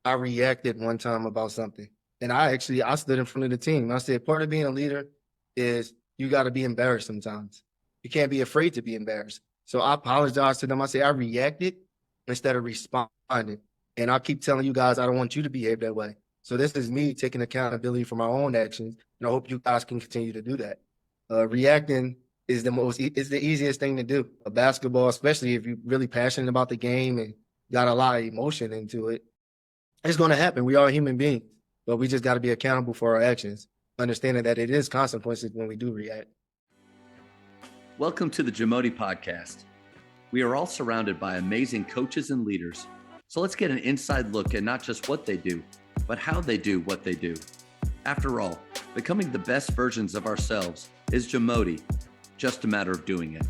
I reacted one time about something. And I stood in front of the team. I said, part of being a leader is you got to be embarrassed sometimes. You can't be afraid to be embarrassed. So I apologized to them. I said, I reacted instead of responding. And I keep telling you guys, I don't want you to behave that way. So this is me taking accountability for my own actions. And I hope you guys can continue to do that. Reacting is is the easiest thing to do. A basketball, especially if you're really passionate about the game and got a lot of emotion into it, it's going to happen. We are human beings, but we just got to be accountable for our actions, understanding that it is consequences when we do react. Welcome to the Jamodi podcast. We are all surrounded by amazing coaches and leaders. So let's get an inside look at not just what they do, but how they do what they do. After all, becoming the best versions of ourselves is Jamodi, just a matter of doing it.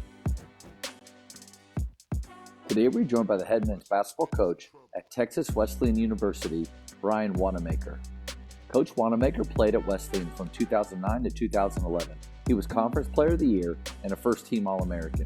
Today we're joined by the head men's basketball coach at Texas Wesleyan University, Brian Wanamaker. Coach Wanamaker played at Wesleyan from 2009 to 2011. He was Conference Player of the Year and a first-team All-American.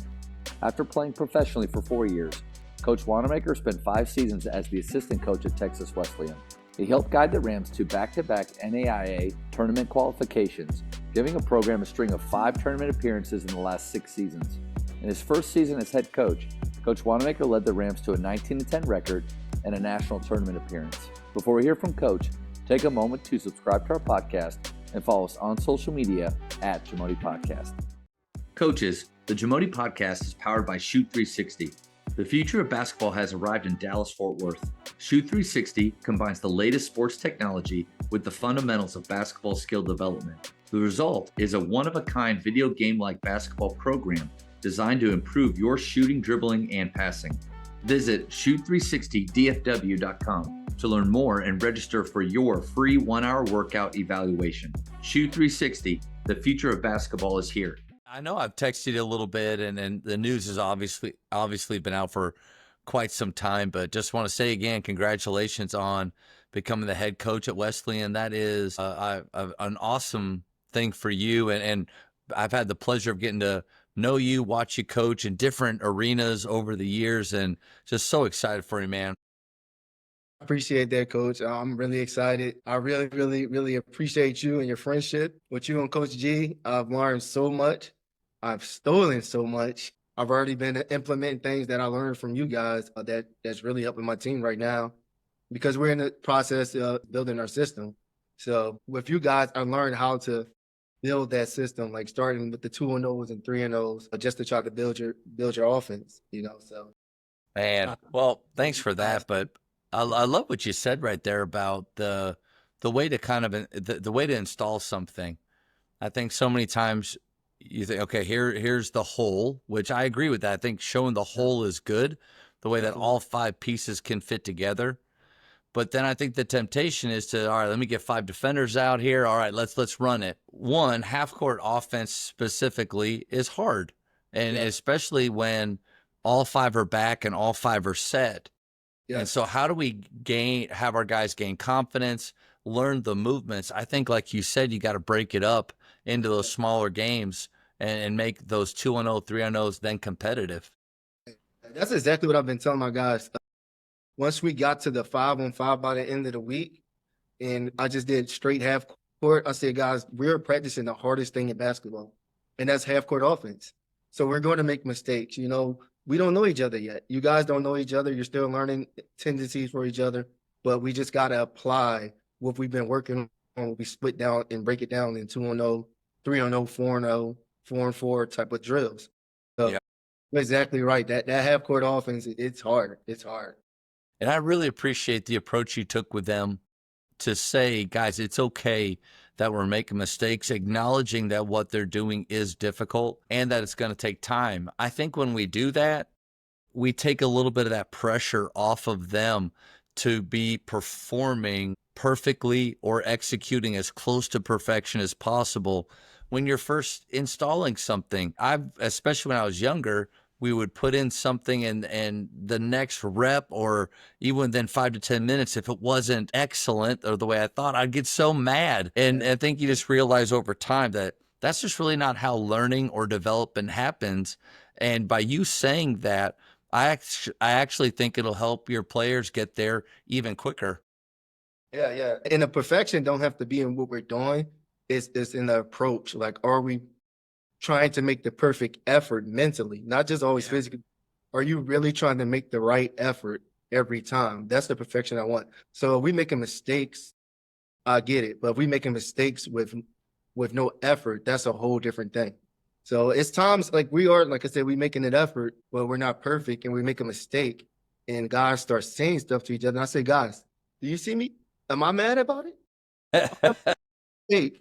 After playing professionally for 4 years, Coach Wanamaker spent 5 seasons as the assistant coach at Texas Wesleyan. He helped guide the Rams to back-to-back NAIA tournament qualifications, giving a program a string of 5 tournament appearances in the last 6 seasons. In his first season as head coach, Coach Wanamaker led the Rams to a 19-10 record and a national tournament appearance. Before we hear from Coach, take a moment to subscribe to our podcast and follow us on social media at Jamodi Podcast. Coaches, the Jamodi podcast is powered by Shoot 360. The future of basketball has arrived in Dallas-Fort Worth. Shoot 360 combines the latest sports technology with the fundamentals of basketball skill development. The result is a one-of-a-kind video game-like basketball program designed to improve your shooting, dribbling, and passing. Visit shoot360dfw.com to learn more and register for your free 1-hour workout evaluation. Shoot 360, the future of basketball is here. I know I've texted you a little bit, and the news has obviously been out for quite some time, but just want to say again, congratulations on becoming the head coach at Wesleyan. That is an awesome thing for you, and I've had the pleasure of getting to know you, watch you coach in different arenas over the years, and just so excited for you, man. I appreciate that, Coach. I'm really excited. I really, really, really appreciate you and your friendship with you and Coach G. I've learned so much. I've stolen so much. I've already been implementing things that I learned from you guys that's really helping my team right now because we're in the process of building our system. So with you guys, I learned how to build that system, like starting with the 2-0s and 3-0s, just to try to build your offense, so. Man, well, thanks for that, but I love what you said right there about the way to kind of the way to install something. I think so many times you think, okay, here's the whole, which I agree with that. I think showing the whole is good, the way that all 5 pieces can fit together. But then I think the temptation is to, all right, let me get 5 defenders out here. All right, let's run it. One, half-court offense specifically is hard, and especially when all 5 are back and all 5 are set. Yeah. And so how do we have our guys gain confidence, learn the movements? I think, like you said, you got to break it up into those smaller games and make those 2-0, 3-0s then competitive. That's exactly what I've been telling my guys. Once we got to the 5-on-5 by the end of the week, and I just did straight half court, I said, guys, we're practicing the hardest thing in basketball, and that's half court offense. So we're going to make mistakes. We don't know each other yet. You guys don't know each other. You're still learning tendencies for each other, but we just got to apply what we've been working on. We split down and break it down in 2-0, 3-0, 4-0, 4-on-4 type of drills. So yeah. You're exactly right. That half court offense, it's hard. It's hard. And I really appreciate the approach you took with them to say, guys, it's okay that we're making mistakes, acknowledging that what they're doing is difficult and that it's going to take time. I think when we do that, we take a little bit of that pressure off of them to be performing perfectly or executing as close to perfection as possible when you're first installing something. Especially when I was younger, we would put in something and the next rep or even then 5 to 10 minutes, if it wasn't excellent or the way I thought, I'd get so mad. And I think you just realize over time that that's just really not how learning or development happens. And by you saying that, I actually think it'll help your players get there even quicker. Yeah, yeah. And the perfection don't have to be in what we're doing. It's in the approach. Like, are we trying to make the perfect effort mentally, not just always physically? Are you really trying to make the right effort every time? That's the perfection I want. So if we making mistakes, I get it. But if we making mistakes with no effort, that's a whole different thing. So it's times like we are, like I said, we making an effort, but we're not perfect and we make a mistake. And guys start saying stuff to each other. And I say, guys, do you see me? Am I mad about it? Hey,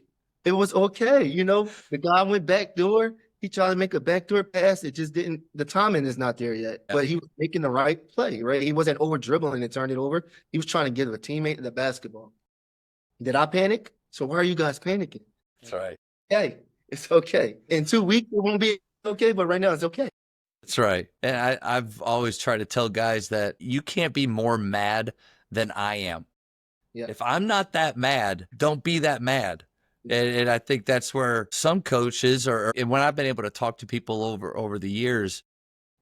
it was okay. The guy went back door. He tried to make a backdoor pass. It just didn't, the timing is not there yet, but he was making the right play, right? He wasn't over dribbling and turning it over. He was trying to give a teammate the basketball. Did I panic? So why are you guys panicking? That's right. Hey, it's okay. In 2 weeks, it won't be okay, but right now it's okay. That's right. And I've always tried to tell guys that you can't be more mad than I am. Yeah. If I'm not that mad, don't be that mad. And I think that's where some coaches and when I've been able to talk to people over the years,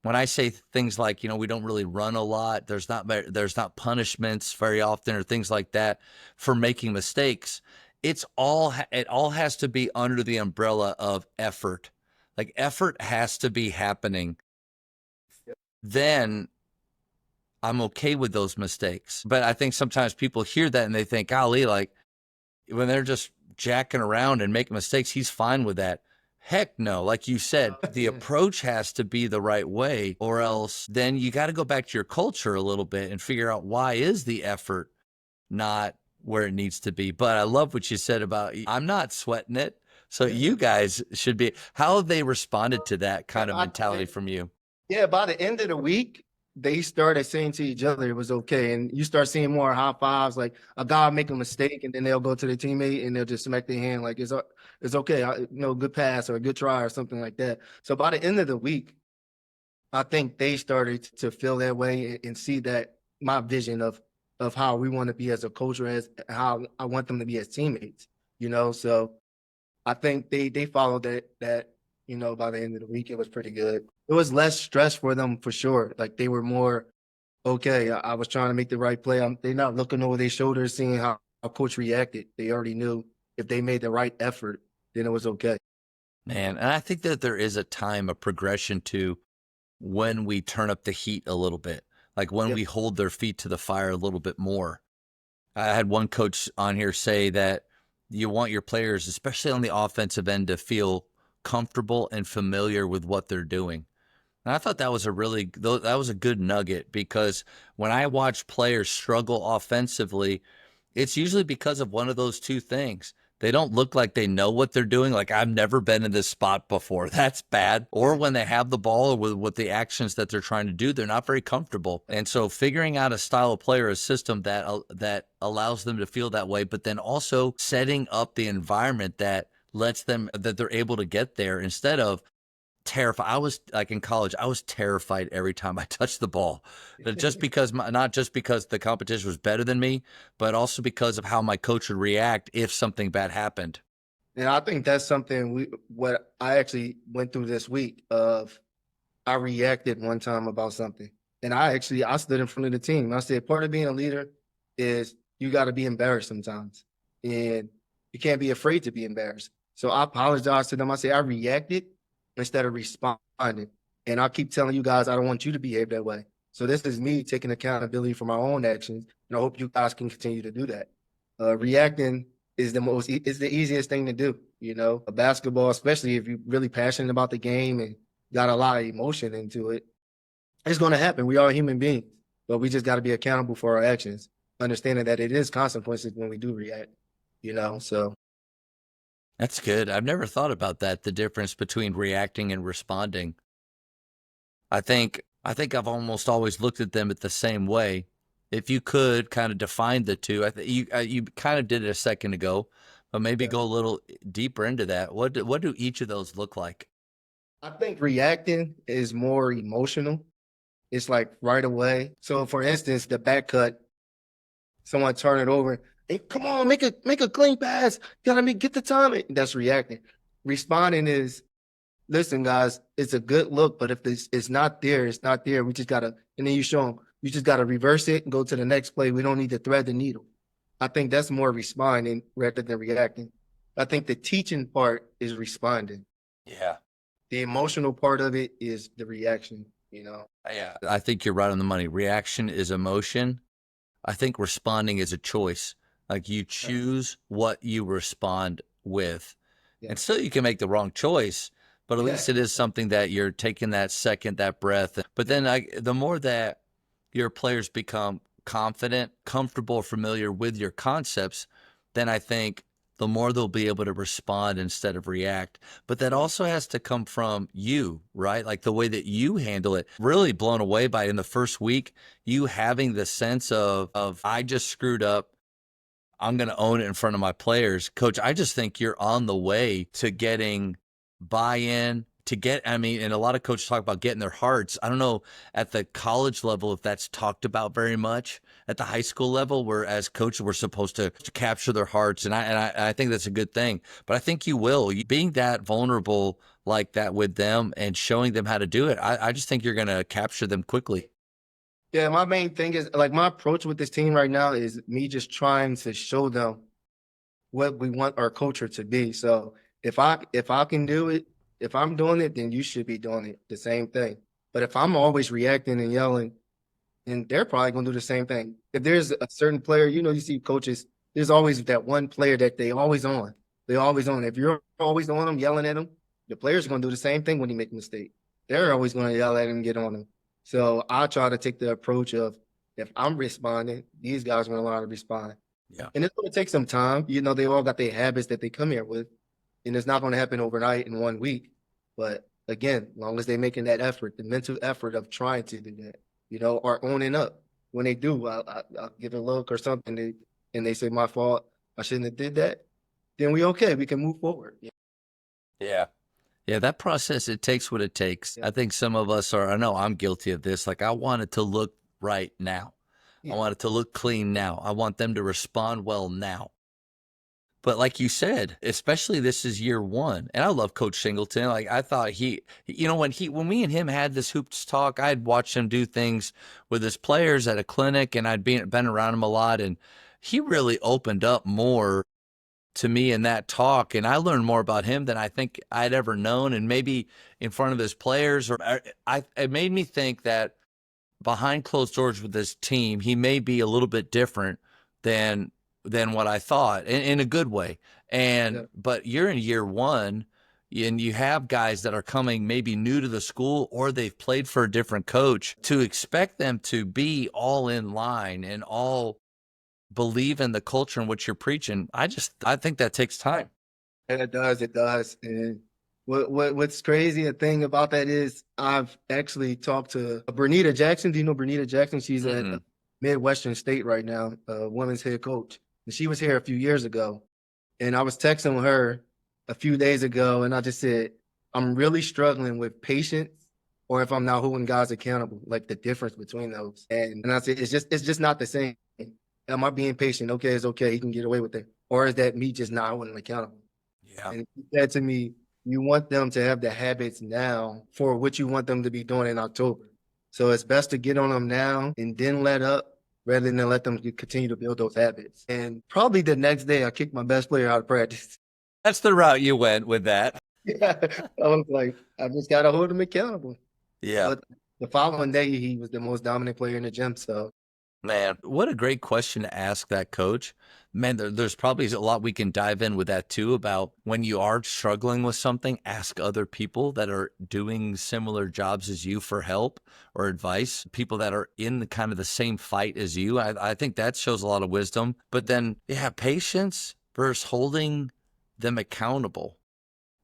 when I say things like, we don't really run a lot, there's not punishments very often or things like that for making mistakes. It all has to be under the umbrella of effort. Like effort has to be happening. Then I'm okay with those mistakes. But I think sometimes people hear that and they think, golly, like when they're just jacking around and making mistakes, he's fine with that. Heck no. Like you said, the approach has to be the right way, or else then you got to go back to your culture a little bit and figure out why is the effort not where it needs to be. But I love what you said about I'm not sweating it. So you guys should be. How have they responded to that kind of mentality from you? Yeah, by the end of the week, they started saying to each other it was okay. And you start seeing more high fives, like a guy make a mistake and then they'll go to their teammate and they'll just smack their hand like it's okay, good pass or a good try or something like that. So by the end of the week, I think they started to feel that way and see that my vision of how we want to be as a culture, as how I want them to be as teammates, So I think they followed that, by the end of the week, it was pretty good. It was less stress for them for sure. Like they were more, okay, I was trying to make the right play. They're not looking over their shoulders, seeing how coach reacted. They already knew if they made the right effort, then it was okay. Man, and I think that there is a time, a progression to when we turn up the heat a little bit, like when we hold their feet to the fire a little bit more. I had one coach on here say that you want your players, especially on the offensive end, to feel comfortable and familiar with what they're doing. And I thought that was a good nugget, because when I watch players struggle offensively, it's usually because of one of those two things. They don't look like they know what they're doing. Like, I've never been in this spot before. That's bad. Or when they have the ball or with the actions that they're trying to do, they're not very comfortable. And so figuring out a style of play or a system that allows them to feel that way, but then also setting up the environment that they're able to get there instead of terrified. I was like in college, I was terrified every time I touched the ball, but not just because the competition was better than me, but also because of how my coach would react if something bad happened. And I think that's something what I actually went through this week of I reacted one time about something. And I stood in front of the team. I said, part of being a leader is you got to be embarrassed sometimes. And you can't be afraid to be embarrassed. So I apologized to them. I said, I reacted instead of responding. And I keep telling you guys, I don't want you to behave that way. So this is me taking accountability for my own actions. And I hope you guys can continue to do that. Reacting is the easiest thing to do. A basketball, especially if you're really passionate about the game and got a lot of emotion into it, it's going to happen. We are human beings, but we just got to be accountable for our actions, understanding that it is consequences when we do react, so. That's good. I've never thought about that, the difference between reacting and responding. I think I've almost always looked at them at the same way. If you could kind of define the two, I think you kind of did it a second ago, but maybe go a little deeper into that. What do each of those look like? I think reacting is more emotional. It's like right away. So for instance, the back cut, someone turn it over. Hey, come on, make a clean pass. Get the timing. That's reacting. Responding is, listen, guys, it's a good look, but if it's not there, it's not there. We just gotta, and then you show them, you just gotta reverse it and go to the next play. We don't need to thread the needle. I think that's more responding rather than reacting. I think the teaching part is responding. Yeah. The emotional part of it is the reaction, you know? Yeah. I think you're right on the money. Reaction is emotion. I think responding is a choice. Like you choose what you respond with. Yeah. And still you can make the wrong choice, but at Yeah. least it is something that you're taking that second, that breath. But then the more that your players become confident, comfortable, familiar with your concepts, then I think the more they'll be able to respond instead of react. But that also has to come from you, right? Like the way that you handle it. Really blown away by in the first week, you having the sense of I just screwed up. I'm going to own it in front of my players. Coach, I just think you're on the way to getting buy-in, and a lot of coaches talk about getting their hearts. I don't know at the college level if that's talked about very much. At the high school level, where as coaches we're supposed to capture their hearts, and I think that's a good thing. But I think you will. Being that vulnerable like that with them and showing them how to do it, I just think you're going to capture them quickly. Yeah, my main thing is like my approach with this team right now is me just trying to show them what we want our culture to be. So if I can do it, if I'm doing it, then you should be doing it the same thing. But if I'm always reacting and yelling, then they're probably gonna do the same thing. If there's a certain player, you see coaches, there's always that one player that they always on. They always on. If you're always on them, yelling at them, the players are gonna do the same thing when he make a mistake. They're always gonna yell at him and get on him. So I try to take the approach of if I'm responding, these guys are gonna learn how to respond. Yeah. And it's gonna take some time. They all got their habits that they come here with. And it's not gonna happen overnight in 1 week. But again, as long as they're making that effort, the mental effort of trying to do that, or owning up. When they do, I'll give a look or something, and they say, my fault, I shouldn't have did that, then we okay, we can move forward. Yeah. Yeah, that process, it takes what it takes. I think some of us I know I'm guilty of this. Like I want it to look right now. I want it to look clean now. I want them to respond well now. But like you said, especially this is year one, and I love Coach Singleton. Like I thought when me and him had this hoops talk, I'd watched him do things with his players at a clinic, and I'd been around him a lot, and he really opened up more to me in that talk, and I learned more about him than I think I'd ever known, and maybe in front of his players, it made me think that behind closed doors with this team, he may be a little bit different than what I thought in a good way. But you're in year one and you have guys that are coming maybe new to the school or they've played for a different coach. To expect them to be all in line and all believe in the culture and what you're preaching, I think that takes time. And it does. And what's crazy, a thing about that is I've actually talked to Bernita Jackson. Do you know Bernita Jackson? She's at Midwestern State right now, women's head coach. And she was here a few years ago. And I was texting her a few days ago, and I just said, I'm really struggling with patience, or if I'm not holding guys accountable, like the difference between those. And I said, it's just not the same. Am I being patient? Okay, it's okay. He can get away with it. Or is that me just not holding him accountable? Yeah. And he said to me, you want them to have the habits now for what you want them to be doing in October. So it's best to get on them now and then let up, rather than let them continue to build those habits. And probably the next day, I kicked my best player out of practice. That's the route you went with that. Yeah, I was like, I just got to hold him accountable. Yeah. But the following day, he was the most dominant player in the gym. So, man, what a great question to ask that coach. Man, there's probably a lot we can dive in with that too, about when you are struggling with something, ask other people that are doing similar jobs as you for help or advice, people that are in the kind of the same fight as you. I think that shows a lot of wisdom. But then, yeah, patience versus holding them accountable.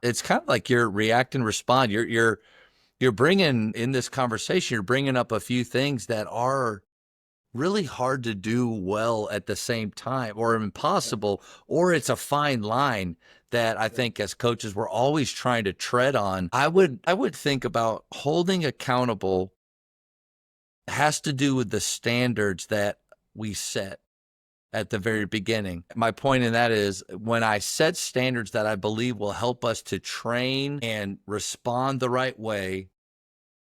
It's kind of like you're react and respond. You're bringing in this conversation, you're bringing up a few things that are really hard to do well at the same time, or impossible, or it's a fine line that I think as coaches we're always trying to tread on. I would think about holding accountable has to do with the standards that we set at the very beginning. My point in that is when I set standards that I believe will help us to train and respond the right way,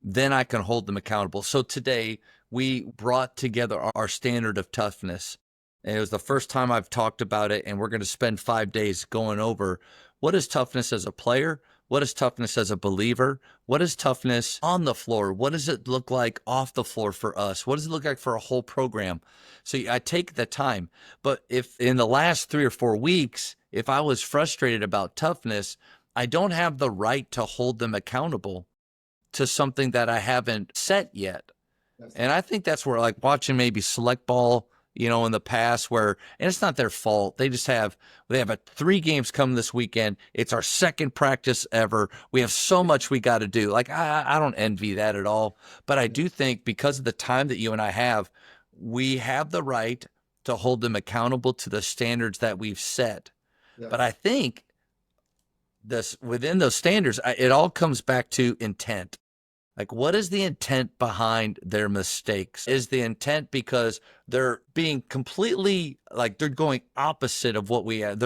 then I can hold them accountable. So today we brought together our standard of toughness. And it was the first time I've talked about it, and we're going to spend 5 days going over what is toughness as a player, what is toughness as a believer, what is toughness on the floor, what does it look like off the floor for us, what does it look like for a whole program. So I take the time. But if in the last 3 or 4 weeks, if I was frustrated about toughness, I don't have the right to hold them accountable to something that I haven't set yet. And I think that's where, like, watching maybe select ball, in the past, where, and it's not their fault. They have 3 games coming this weekend. It's our second practice ever. We have so much we got to do. Like, I don't envy that at all. But I do think because of the time that you and I have, we have the right to hold them accountable to the standards that we've set. Yeah. But I think within those standards, it all comes back to intent. Like, what is the intent behind their mistakes? Is the intent because they're being completely, like, they're going opposite of what we have?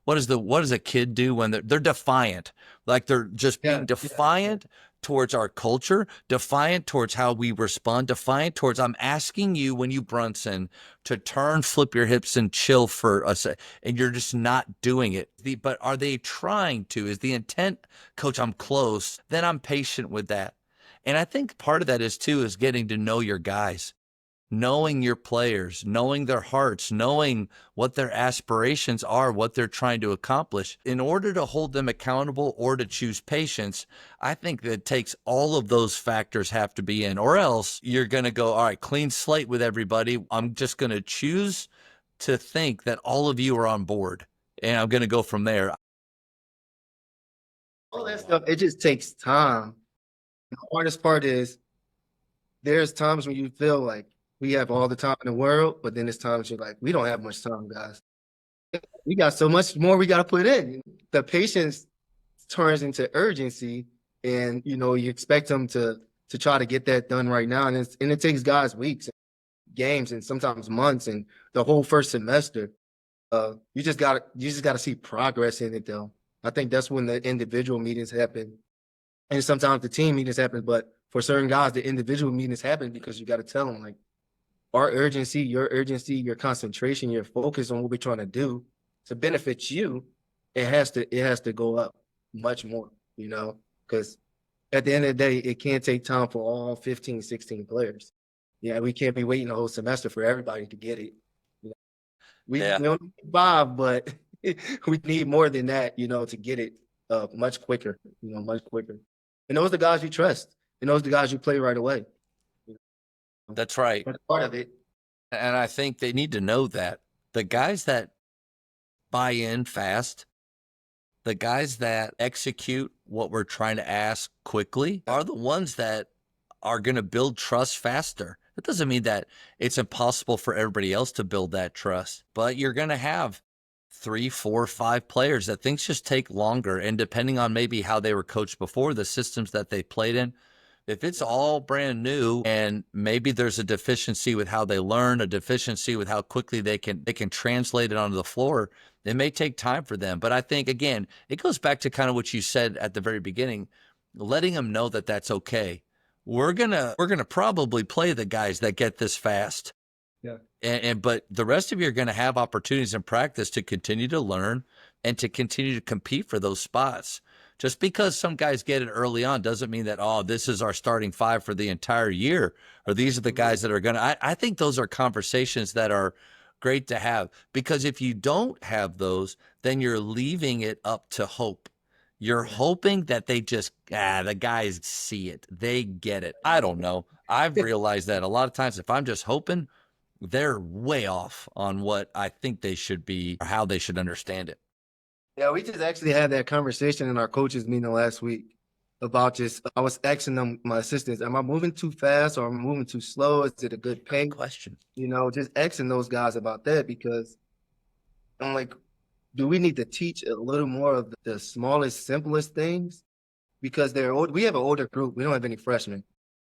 What does a kid do when they're defiant? Like, they're just being defiant towards our culture, defiant towards how we respond, defiant towards, I'm asking you when you Brunson to turn, flip your hips and chill for a second, and you're just not doing it. But are they trying to? Is the intent, Coach, I'm close, then I'm patient with that. And I think part of that is getting to know your guys, knowing your players, knowing their hearts, knowing what their aspirations are, what they're trying to accomplish. In order to hold them accountable or to choose patience, I think that it takes all of those factors have to be in, or else you're going to go, all right, clean slate with everybody. I'm just going to choose to think that all of you are on board, and I'm going to go from there. All that stuff, it just takes time. The hardest part is there's times when you feel like we have all the time in the world, but then there's times you're like, we don't have much time, guys. We got so much more we got to put in. The patience turns into urgency, and you expect them to try to get that done right now, and it takes guys weeks, games, and sometimes months, and the whole first semester. You just got to see progress in it, though. I think that's when the individual meetings happen. And sometimes the team meetings happen, but for certain guys, the individual meetings happen because you got to tell them, like, our urgency, your concentration, your focus on what we're trying to do to benefit you, it has to go up much more, because at the end of the day, it can't take time for all 15, 16 players. Yeah, we can't be waiting the whole semester for everybody to get it. We don't need 5, but we need more than that, to get it much quicker, much quicker. And those are the guys you trust. And those are the guys you play right away. That's right. That's part of it. And I think they need to know that the guys that buy in fast, the guys that execute what we're trying to ask quickly are the ones that are going to build trust faster. That doesn't mean that it's impossible for everybody else to build that trust, but you're going to have 3, 4, 5 players that things just take longer. And depending on maybe how they were coached before, the systems that they played in, if it's all brand new and maybe there's a deficiency with how they learn, a deficiency with how quickly they can translate it onto the floor, it may take time for them. But I think, again, it goes back to kind of what you said at the very beginning, letting them know that that's okay. We're gonna probably play the guys that get this fast. Yeah. But the rest of you are going to have opportunities in practice to continue to learn and to continue to compete for those spots. Just because some guys get it early on doesn't mean that, this is our starting 5 for the entire year, or these are the guys that are going to. I think those are conversations that are great to have, because if you don't have those, then you're leaving it up to hope. You're hoping that they just, the guys see it. They get it. I don't know. I've realized that a lot of times if I'm just hoping, they're way off on what I think they should be or how they should understand it. Yeah, we just actually had that conversation in our coaches meeting last week about I was asking them, my assistants, am I moving too fast or am I moving too slow? Is it a good pace? Good question. Just asking those guys about that, because I'm like, do we need to teach a little more of the smallest, simplest things? Because we have an older group. We don't have any freshmen.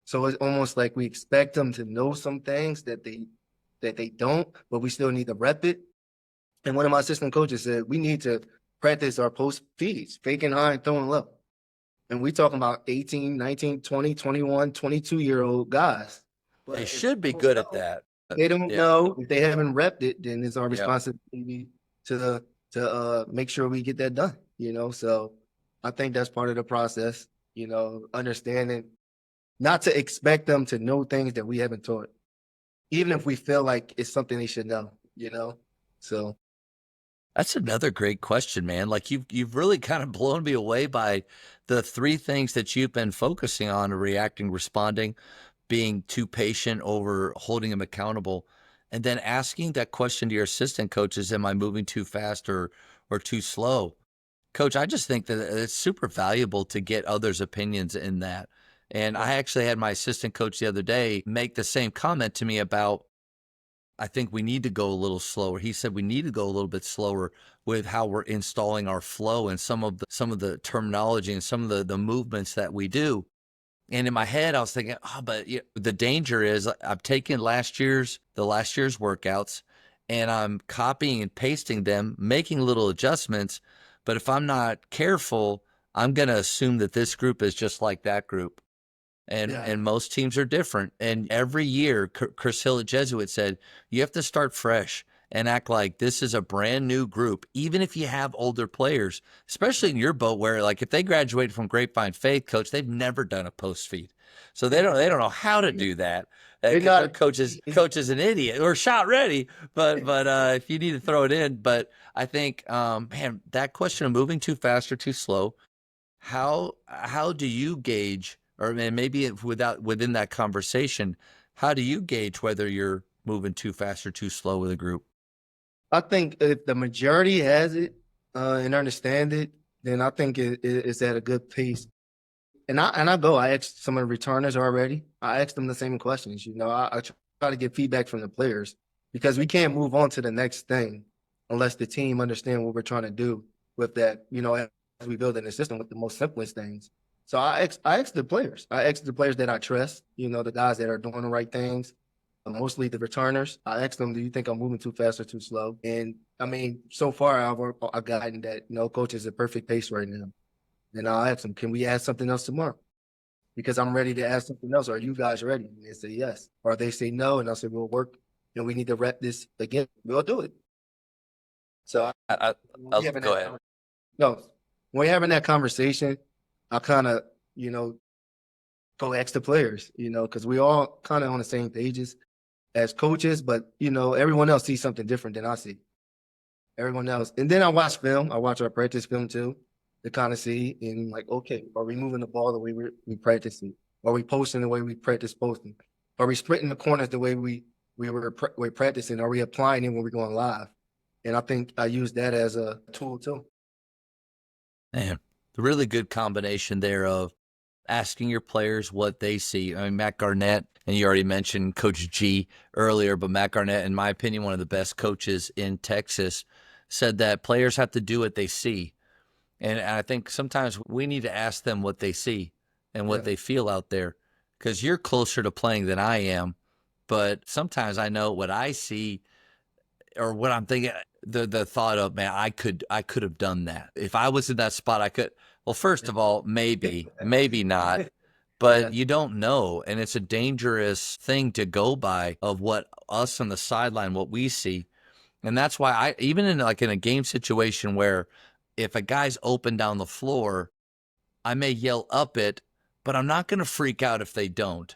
So it's almost like we expect them to know some things that they don't, but we still need to rep it. And one of my assistant coaches said, we need to practice our post feeds, faking high and throwing low. And we talking about 18, 19, 20, 21, 22-year-old guys. They should be good at that. They don't Yeah. know. If they haven't repped it, then it's our Yep. responsibility to make sure we get that done. So I think that's part of the process. Understanding not to expect them to know things that we haven't taught, even if we feel like it's something they should know. So That's another great question, man. Like you've really kind of blown me away by the three things that you've been focusing on: reacting, responding, being too patient over holding them accountable, and then asking that question to your assistant coaches: am I moving too fast or too slow? Coach, I just think that it's super valuable to get others' opinions in that. And I actually had my assistant coach the other day make the same comment to me about, I think we need to go a little slower. He said we need to go a little bit slower with how we're installing our flow and some of the terminology and some of the movements that we do. And in my head, I was thinking, but the danger is I'm taking last year's workouts and I'm copying and pasting them, making little adjustments. But if I'm not careful, I'm going to assume that this group is just like that group. And most teams are different. And every year, Chris Hill at Jesuit said, you have to start fresh and act like this is a brand new group, even if you have older players, especially in your boat where, like, if they graduated from Grapevine Faith, coach, they've never done a post feed. So they don't know how to do that. Coach is an idiot or shot ready, but if you need to throw it in. But I think, man, that question of moving too fast or too slow, how do you gauge, or maybe within that conversation, how do you gauge whether you're moving too fast or too slow with a group? I think if the majority has it and understand it, then I think it's at a good pace. And I ask some of the returners already. I ask them the same questions. I try to get feedback from the players because we can't move on to the next thing unless the team understand what we're trying to do with that. As we build in the system with the most simplest things. So I ask the players. I ask the players that I trust. The guys that are doing the right things. Mostly the returners. I ask them, do you think I'm moving too fast or too slow? And I mean, so far I've gotten that, coach is a perfect pace right now. And I'll ask them, can we add something else tomorrow? Because I'm ready to add something else. Are you guys ready? And they say yes. Or they say no, and I'll say, we'll work. We need to rep this again. We'll do it. So I'll go ahead. No, when we're having that conversation, I kind of, go ask the players, because we all kind of on the same pages as coaches, but everyone else sees something different than I see. Everyone else. And then I watch film. I watch our practice film too to kind of see and like, okay, are we moving the ball the way we practicing? Are we posting the way we practice posting? Are we splitting the corners the way we're practicing? Are we applying it when we're going live? And I think I use that as a tool too. Man, the really good combination there of asking your players what they see. I mean, Matt Garnett, and you already mentioned Coach G earlier, but Matt Garnett, in my opinion, one of the best coaches in Texas, said that players have to do what they see. And I think sometimes we need to ask them what they see and what they feel out there, because you're closer to playing than I am. But sometimes I know what I see or what I'm thinking, the thought of, man, I could have done that. If I was in that spot, I could. Well, first of all, maybe not, but you don't know. And it's a dangerous thing to go by of what us on the sideline, what we see. And that's why even in a game situation where if a guy's open down the floor, I may yell up it, but I'm not going to freak out if they don't,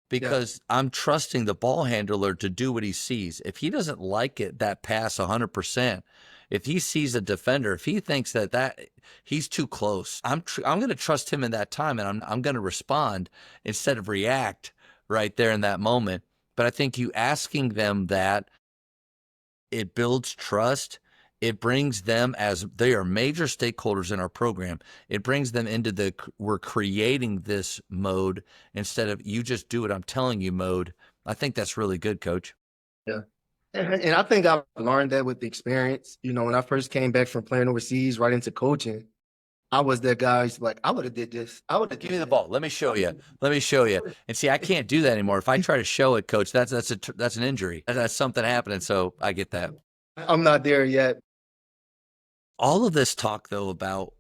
because I'm trusting the ball handler to do what he sees. If he doesn't like that pass 100%, if he sees a defender, if he thinks that he's too close, I'm going to trust him in that time, and I'm going to respond instead of react right there in that moment. But I think you asking them that, it builds trust. It brings them, as they are major stakeholders in our program, it brings them into we're creating this mode instead of you just do what I'm telling you mode. I think that's really good, Coach. Yeah. And I think I've learned that with the experience. When I first came back from playing overseas right into coaching, I was that guy who's like, I would have did this. I would have Give me the ball. Let me show you. And see, I can't do that anymore. If I try to show it, Coach, that's an injury. That's something happening. So I get that. I'm not there yet. All of this talk, though, about,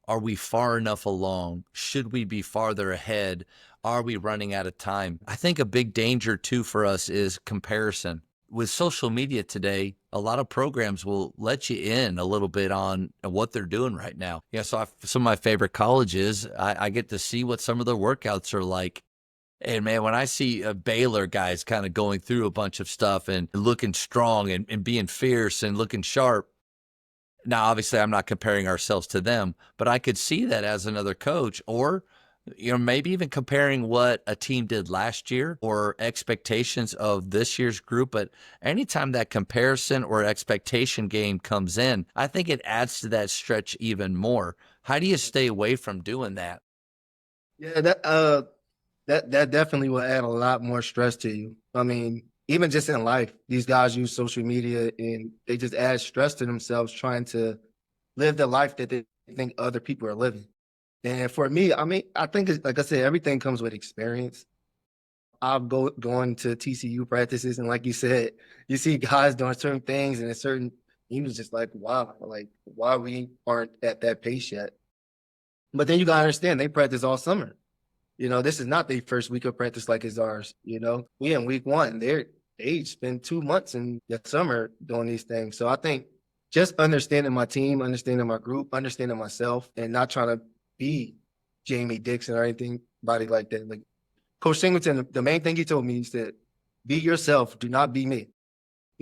are we far enough along? Should we be farther ahead? are we running out of time? I think a big danger too for us is comparison. With social media today, a lot of programs will let you in a little bit on what they're doing right now. Yeah, so some of my favorite colleges, I get to see what some of their workouts are like. And man, when I see Baylor guys kind of going through a bunch of stuff and looking strong and being fierce and looking sharp, now obviously I'm not comparing ourselves to them, but I could see that as another coach, or maybe even comparing what a team did last year or expectations of this year's group. But anytime that comparison or expectation game comes in, I think it adds to that stretch even more. How do you stay away from doing that? Yeah, that definitely will add a lot more stress to you. I mean, even just in life, these guys use social media and they just add stress to themselves trying to live the life that they think other people are living. And for me, I mean, I think it's, like I said, everything comes with experience. I've going to TCU practices, and like you said, you see guys doing certain things, and he was just like, wow, like why we aren't at that pace yet. But then you gotta understand, they practice all summer. This is not their first week of practice like it's ours. We in week one. They spend 2 months in the summer doing these things. So I think just understanding my team, understanding my group, understanding myself, and not trying to be Jamie Dixon or anything, body like that. Like Coach Singleton, the main thing he told me, he said, be yourself, do not be me.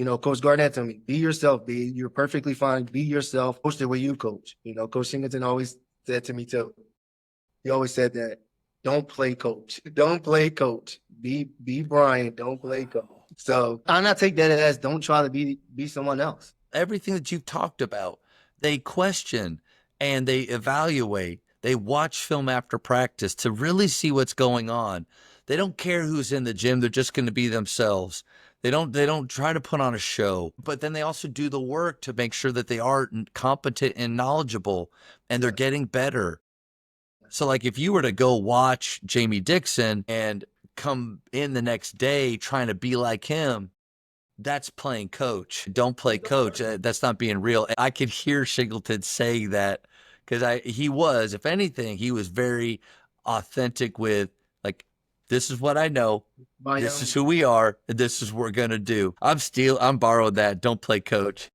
Coach Garnett told me, be yourself, you're perfectly fine, be yourself, coach the way you coach. Coach Singleton always said to me too. He always said that, don't play coach. Don't play coach. Be Brian, don't play coach. So I not take that as don't try to be someone else. Everything that you've talked about, they question and they evaluate. They watch film after practice to really see what's going on. They don't care who's in the gym. They're just going to be themselves. They don't try to put on a show, but then they also do the work to make sure that they are competent and knowledgeable and they're getting better. So like if you were to go watch Jamie Dixon and come in the next day trying to be like him, that's playing coach. Don't play coach. That's not being real. I could hear Singleton saying that because if anything, he was very authentic with like, this is what I know. This is who we are. And this is what we're going to do. I'm borrowing that. Don't play coach.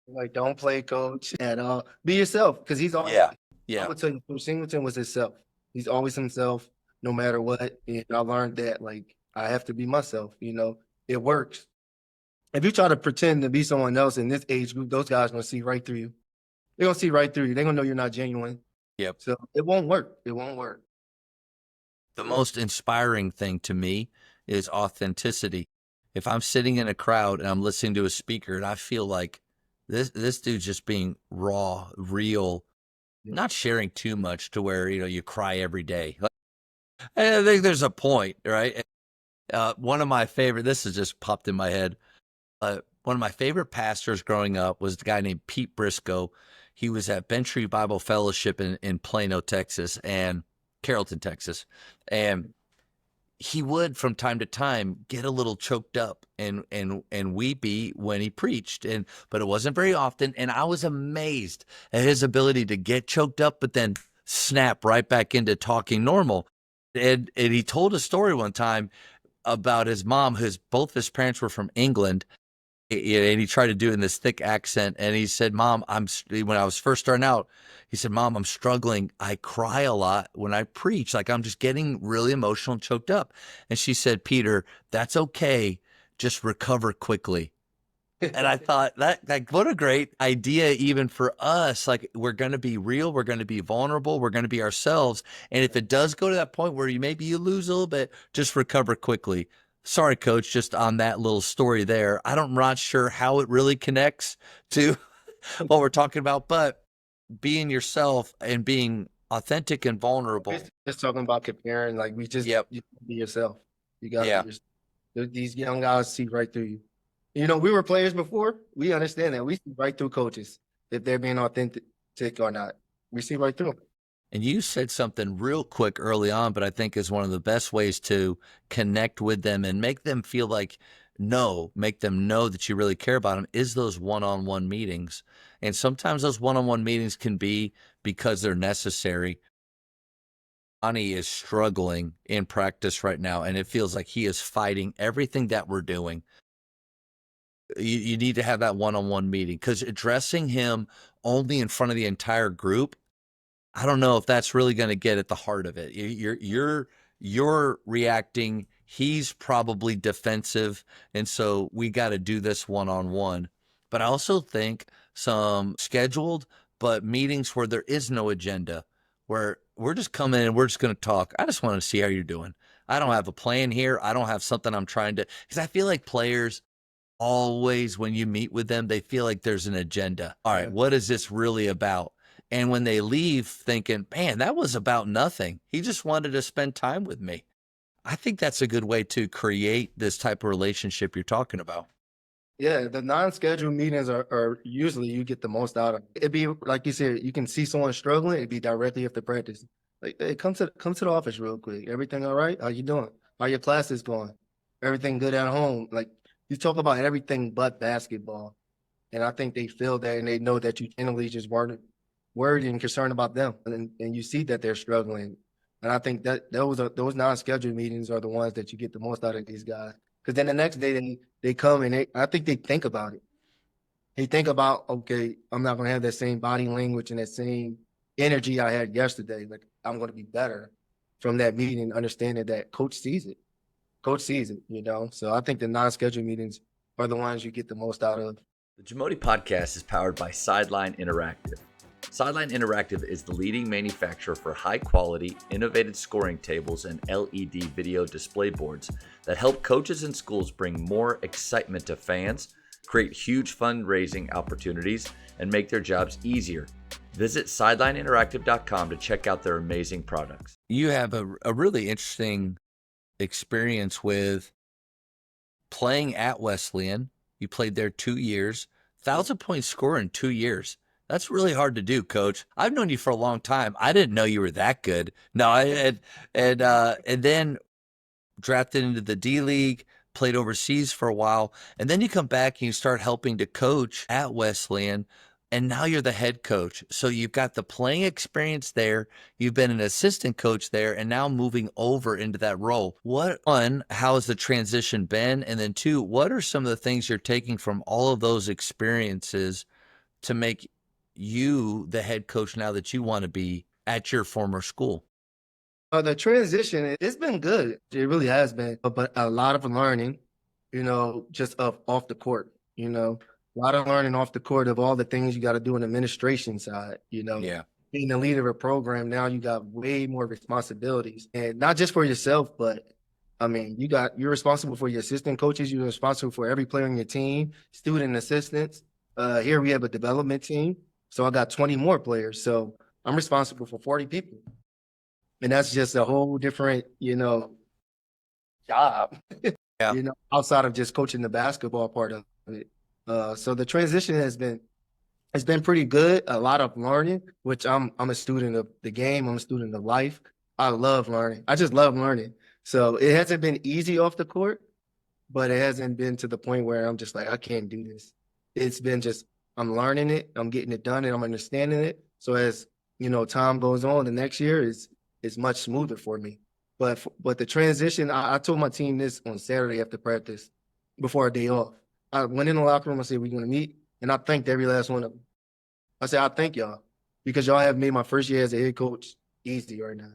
Like, don't play coach at all. Be yourself, because he's always. Yeah. I would tell you, Coach Singleton was himself. He's always himself, no matter what. And I learned that, like, I have to be myself. It works. If you try to pretend to be someone else in this age group, those guys are going to see right through you. They're going to see right through you. They're going to know you're not genuine. Yep. So it won't work. It won't work. The most inspiring thing to me is authenticity. If I'm sitting in a crowd and I'm listening to a speaker and I feel like this dude's just being raw, real, not sharing too much to where, you cry every day. I think there's a point, right? One of my favorite, this has just popped in my head. One of my favorite pastors growing up was the guy named Pete Briscoe. He was at Bentry Bible Fellowship in Plano, Texas, and Carrollton, Texas. And he would, from time to time, get a little choked up and weepy when he preached, but it wasn't very often. And I was amazed at his ability to get choked up, but then snap right back into talking normal. And he told a story one time about his mom, both his parents were from England, and he tried to do it in this thick accent. And he said, "Mom, when I was first starting out, he said, Mom, I'm struggling. I cry a lot when I preach. Like I'm just getting really emotional and choked up." And she said, "Peter, that's okay. Just recover quickly." And I thought like, what a great idea, even for us. Like we're going to be real. We're going to be vulnerable. We're going to be ourselves. And if it does go to that point where maybe you lose a little bit, just recover quickly. Sorry, Coach, just on that little story there. I'm not sure how it really connects to what we're talking about, but being yourself and being authentic and vulnerable. Just talking about comparing, like you be yourself. You got these young guys see right through you. We were players before. We understand that. We see right through coaches if they're being authentic or not. We see right through them. And you said something real quick early on, but I think is one of the best ways to connect with them and make them feel make them know that you really care about them is those one-on-one meetings. And sometimes those one-on-one meetings can be because they're necessary. Ani is struggling in practice right now, and it feels like he is fighting everything that we're doing. You need to have that one-on-one meeting, because addressing him only in front of the entire group, I don't know if that's really going to get at the heart of it. You're reacting. He's probably defensive, and so we got to do this one-on-one. But I also think some scheduled but meetings where there is no agenda, where we're just coming in and we're just going to talk. I just want to see how you're doing. I don't have a plan here. I don't have something I'm trying to, because I feel like players always, when you meet with them, they feel like there's an agenda. All right, what is this really about? And when they leave thinking, man, that was about nothing. He just wanted to spend time with me. I think that's a good way to create this type of relationship you're talking about. Yeah, the non-scheduled meetings are usually you get the most out of. It'd be like you said, you can see someone struggling, it'd be directly after practice. Like, hey, come to the office real quick. Everything all right? How you doing? How your classes going? Everything good at home? Like, you talk about everything but basketball. And I think they feel that, and they know that you generally just weren't worried and concerned about them. And you see that they're struggling. And I think that those non-scheduled meetings are the ones that you get the most out of these guys. Because then the next day they come and I think they think about it. They think about, okay, I'm not gonna have that same body language and that same energy I had yesterday. Like, I'm gonna be better from that meeting, understanding that coach sees it. Coach sees it, you know. So I think the non-scheduled meetings are the ones you get the most out of. The Jamodi podcast is powered by Sideline Interactive. Sideline Interactive is the leading manufacturer for high-quality, innovative scoring tables and LED video display boards that help coaches and schools bring more excitement to fans, create huge fundraising opportunities, and make their jobs easier. Visit sidelineinteractive.com to check out their amazing products. You have a really interesting experience with playing at Wesleyan. You played there 2 years, 1,000-point scorer in 2 years. That's really hard to do, Coach. I've known you for a long time. I didn't know you were that good. No, and then drafted into the D League, played overseas for a while, and then you come back and you start helping to coach at Wesleyan, and now you're the head coach. So you've got the playing experience there, you've been an assistant coach there, and now moving over into that role. One, how has the transition been? And then two, what are some of the things you're taking from all of those experiences to make you the head coach now that you want to be at your former school? The transition, it's been good. It really has been, but a lot of learning, you know, just off the court, you know, a lot of learning off the court of all the things you got to do on the administration side, you know. Yeah. Being the leader of a program, now you got way more responsibilities, and not just for yourself, but I mean, you're responsible for your assistant coaches, you're responsible for every player on your team, student assistants. Here we have a development team, so I got 20 more players, so I'm responsible for 40 people. And that's just a whole different, you know, job, Yeah. you know, outside of just coaching the basketball part of it. So the transition it's been pretty good. A lot of learning, which I'm a student of the game. I'm a student of life. I love learning. I just love learning. So it hasn't been easy off the court, but it hasn't been to the point where I'm just like, I can't do this. It's been just, I'm learning it. I'm getting it done and I'm understanding it. So as, you know, time goes on, the next year is much smoother for me. But the transition, I told my team this on Saturday after practice, before a day off. I went in the locker room, I said, we're going to meet. And I thanked every last one of them. I said, I thank y'all because y'all have made my first year as a head coach easy right now.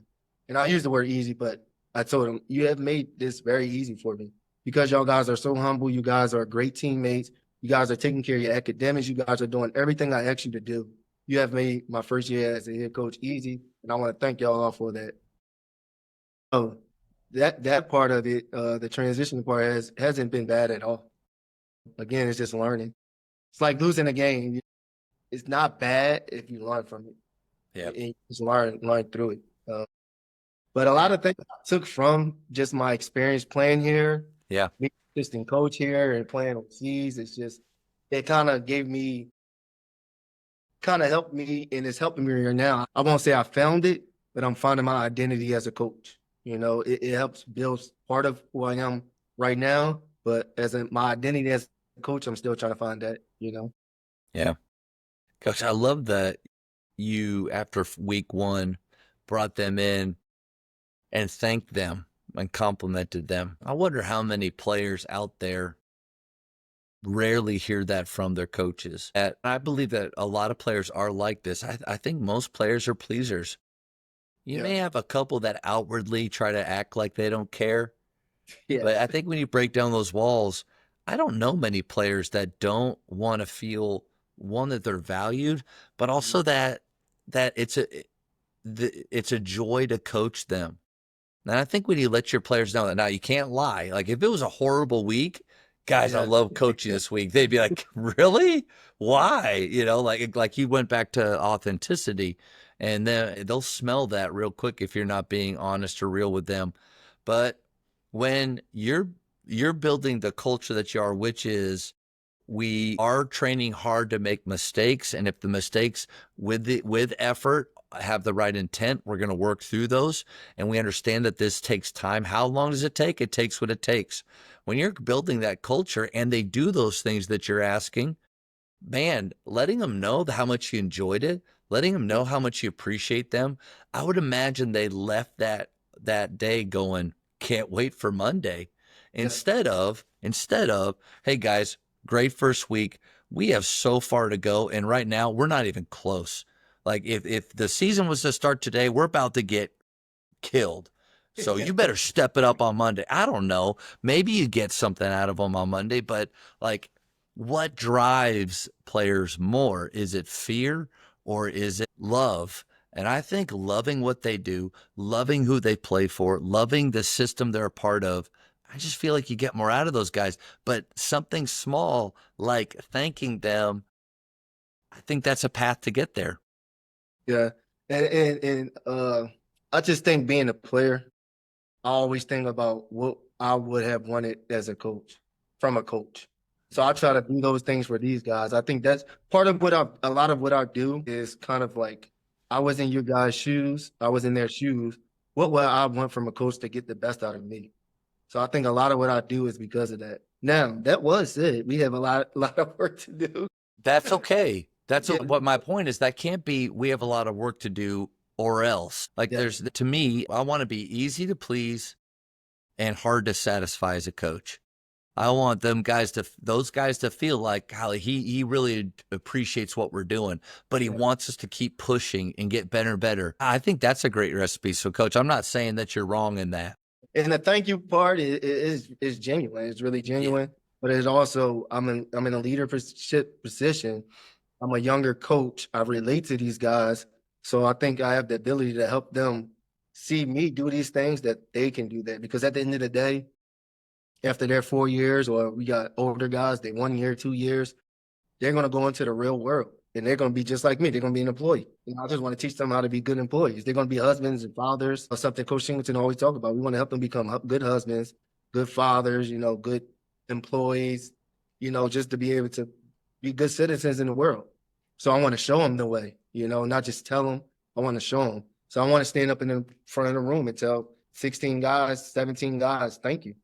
And I use the word easy, but I told them, you have made this very easy for me because y'all guys are so humble. You guys are great teammates. You guys are taking care of your academics. You guys are doing everything I asked you to do. You have made my first year as a head coach easy. And I want to thank y'all all for that. So that part of it, the transition part hasn't been bad at all. Again, it's just learning. It's like losing a game. It's not bad if you learn from it. Yeah. And you just learn through it. But a lot of things I took from just my experience playing here. Yeah. Being assistant coach here and playing overseas, it's just, it kind of helped me, and it's helping me here now. I won't say I found it, but I'm finding my identity as a coach. You know, it helps build part of who I am right now, but my identity as a coach, I'm still trying to find that, you know? Yeah. Coach, I love that you, after week one, brought them in and thanked them and complimented them. I wonder how many players out there rarely hear that from their coaches. And I believe that a lot of players are like this. I think most players are pleasers. You may have a couple that outwardly try to act like they don't care, but I think when you break down those walls, I don't know many players that don't want to feel, one, that they're valued, but also that it's a joy to coach them. And I think when you let your players know that, now you can't lie. Like if it was a horrible week, guys, I love coaching this week. They'd be like, really? Why? You know, like you went back to authenticity, and then they'll smell that real quick if you're not being honest or real with them. But when you're building the culture that you are, which is, we are training hard to make mistakes, and if the mistakes with effort have the right intent, we're going to work through those, and we understand that this takes time. How long does it take? It takes what it takes. When you're building that culture and they do those things that you're asking, man, letting them know how much you enjoyed it, letting them know how much you appreciate them, I would imagine they left that day going, can't wait for Monday. Instead of, hey guys, great first week. We have so far to go, and right now we're not even close. Like if the season was to start today, we're about to get killed. So you better step it up on Monday. I don't know. Maybe you get something out of them on Monday, but like, what drives players more? Is it fear or is it love? And I think loving what they do, loving who they play for, loving the system they're a part of, I just feel like you get more out of those guys. But something small like thanking them, I think that's a path to get there. Yeah. And I just think being a player, I always think about what I would have wanted as a coach, from a coach. So I try to do those things for these guys. I think that's part of a lot of what I do is kind of like, I was in your guys' shoes. I was in their shoes. What would I want from a coach to get the best out of me? So I think a lot of what I do is because of that. Now, that was it. We have a lot of work to do. That's okay. That's Yeah. what my point is. That can't be, we have a lot of work to do or else. Like to me, I want to be easy to please and hard to satisfy as a coach. I want those guys to feel like how he really appreciates what we're doing, but he wants us to keep pushing and get better and better. I think that's a great recipe. So coach, I'm not saying that you're wrong in that. And the thank you part is genuine. It's really genuine, but it's also, I'm in a leadership position. I'm a younger coach. I relate to these guys. So I think I have the ability to help them see me do these things that they can do that. Because at the end of the day, after their 4 years, or we got older guys, they 1 year, 2 years, they're going to go into the real world and they're going to be just like me. They're going to be an employee. And I just want to teach them how to be good employees. They're going to be husbands and fathers, or something Coach Singleton always talk about. We want to help them become good husbands, good fathers, good employees, just to be able to be good citizens in the world. So I want to show them the way, not just tell them. I want to show them. So I want to stand up in the front of the room and tell 16 guys, 17 guys, thank you.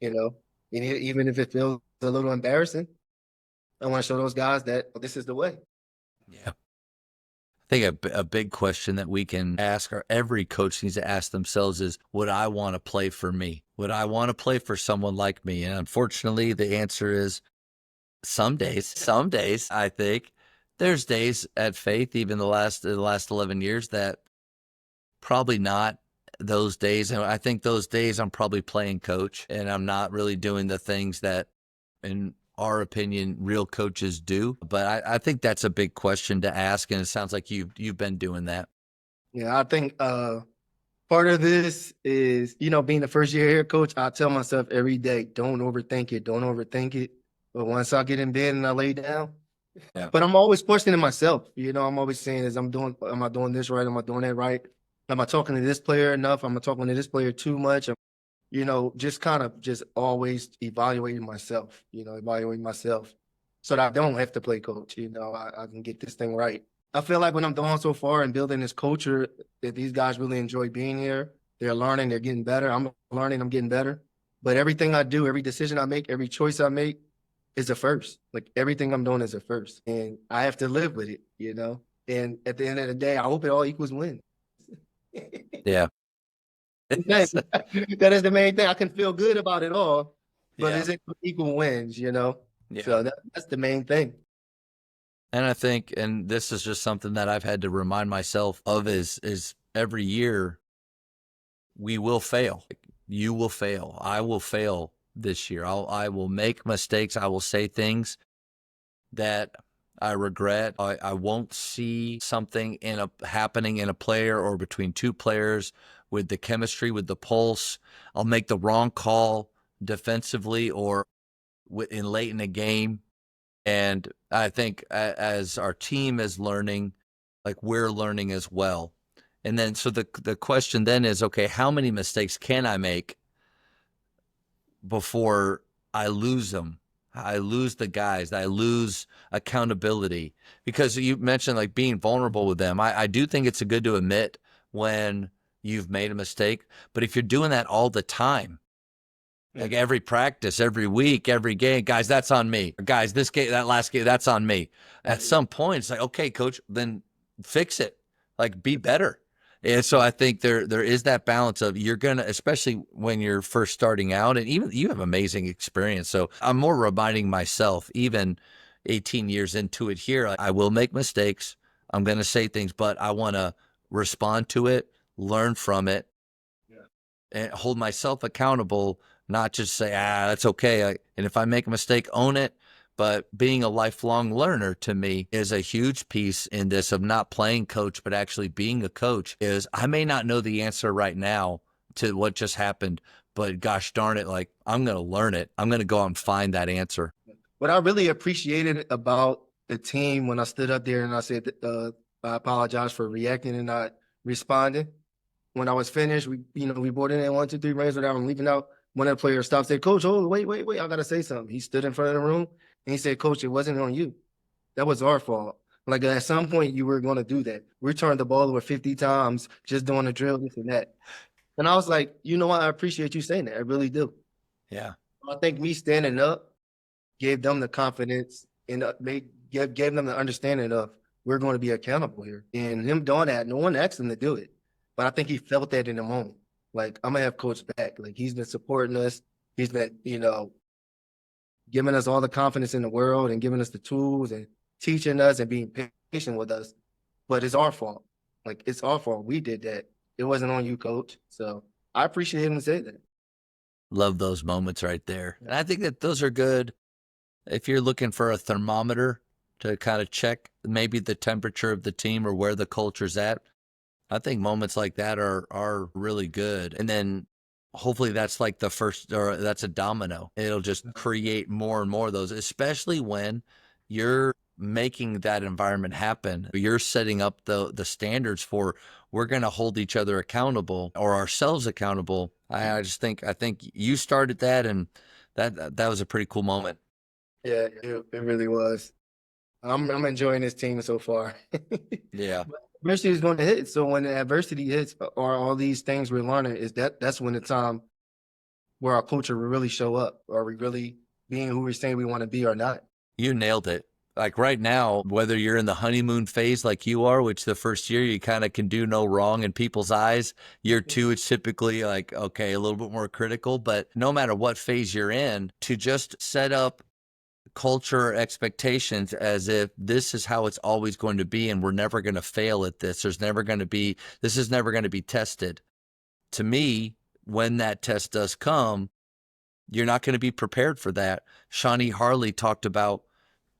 And even if it feels a little embarrassing, I want to show those guys that this is the way. Yeah. I think a big question that we can ask, or every coach needs to ask themselves, is, would I want to play for me? Would I want to play for someone like me? And unfortunately, the answer is some days, I think. There's days at Faith, even the last 11 years, that probably not those days. And I think those days I'm probably playing coach and I'm not really doing the things that, in our opinion, real coaches do. But I think that's a big question to ask. And it sounds like you've been doing that. Yeah, I think part of this is, being the first year head coach, I tell myself every day, don't overthink it. Don't overthink it. But once I get in bed and I lay down, but I'm always questioning myself. I'm always saying, am I doing this right? Am I doing that right? Am I talking to this player enough? Am I talking to this player too much? Just kind of just always evaluating myself, so that I don't have to play coach. I can get this thing right. I feel like when I'm doing so far and building this culture, that these guys really enjoy being here. They're learning, they're getting better. I'm learning, I'm getting better. But everything I do, every decision I make, every choice I make is a first. Like everything I'm doing is a first. And I have to live with it, And at the end of the day, I hope it all equals win. Yeah. That is the main thing. I can feel good about it all, but Yeah. is it equal wins, you know? Yeah. So that's the main thing. And I think, and this is just something that I've had to remind myself of is every year we will fail. You will fail. I will fail this year. I will make mistakes. I will say things that I regret. I won't see something happening in a player or between two players with the chemistry, with the pulse. I'll make the wrong call defensively or in late in a game. And I think as our team is learning, like we're learning as well. And then so the question then is, okay, how many mistakes can I make before I lose them? I lose the guys. I lose accountability. Because you mentioned like being vulnerable with them. I do think it's good to admit when you've made a mistake. But if you're doing that all the time, like every practice, every week, every game, guys, that's on me. Guys, this game, that last game, that's on me. At some point, it's like, okay, coach, then fix it. Like, be better. And so I think there is that balance of you're gonna, especially when you're first starting out, and even you have amazing experience. So I'm more reminding myself, even 18 years into it here, I will make mistakes. I'm gonna say things, but I want to respond to it, learn from it, and hold myself accountable, not just say, that's okay. And if I make a mistake, own it. But being a lifelong learner to me is a huge piece in this of not playing coach, but actually being a coach is I may not know the answer right now to what just happened, but gosh darn it, like I'm going to learn it. I'm going to go out and find that answer. What I really appreciated about the team when I stood up there and I said, I apologize for reacting and not responding. When I was finished, we boarded in 1, 2, 3 rings without him leaving out. One of the players stopped, said, "Coach, hold, wait, I gotta say something." He stood in front of the room and he said, "Coach, it wasn't on you. That was our fault. Like at some point you were gonna do that. We turned the ball over 50 times just doing a drill, this and that." And I was like, you know what? I appreciate you saying that. I really do. Yeah. I think me standing up gave them the confidence and gave them the understanding of we're going to be accountable here. And him doing that, no one asked him to do it. But I think he felt that in the moment. Like, I'm going to have coach back. Like, he's been supporting us. He's been, giving us all the confidence in the world and giving us the tools and teaching us and being patient with us. But it's our fault. Like, it's our fault. We did that. It wasn't on you, coach. So I appreciate him to say that. Love those moments right there. And I think that those are good. If you're looking for a thermometer to kind of check maybe the temperature of the team or where the culture's at, I think moments like that are really good. And then hopefully that's like the first, or that's a domino. It'll just create more and more of those, especially when you're making that environment happen. You're setting up the standards for we're going to hold each other accountable or ourselves accountable. I think you started that, and that was a pretty cool moment. Yeah, it really was. I'm enjoying this team so far. Yeah. But adversity is going to hit. So when the adversity hits, or all these things we're learning, that's when the time where our culture will really show up. Are we really being who we're saying we want to be or not? You nailed it. Like right now, whether you're in the honeymoon phase like you are, which the first year you kind of can do no wrong in people's eyes. Year 2, it's typically like, okay, a little bit more critical. But no matter what phase you're in, to just set up culture expectations as if this is how it's always going to be and we're never going to fail at this. This is never going to be tested. To me, when that test does come, you're not going to be prepared for that. Shawnee Harley talked about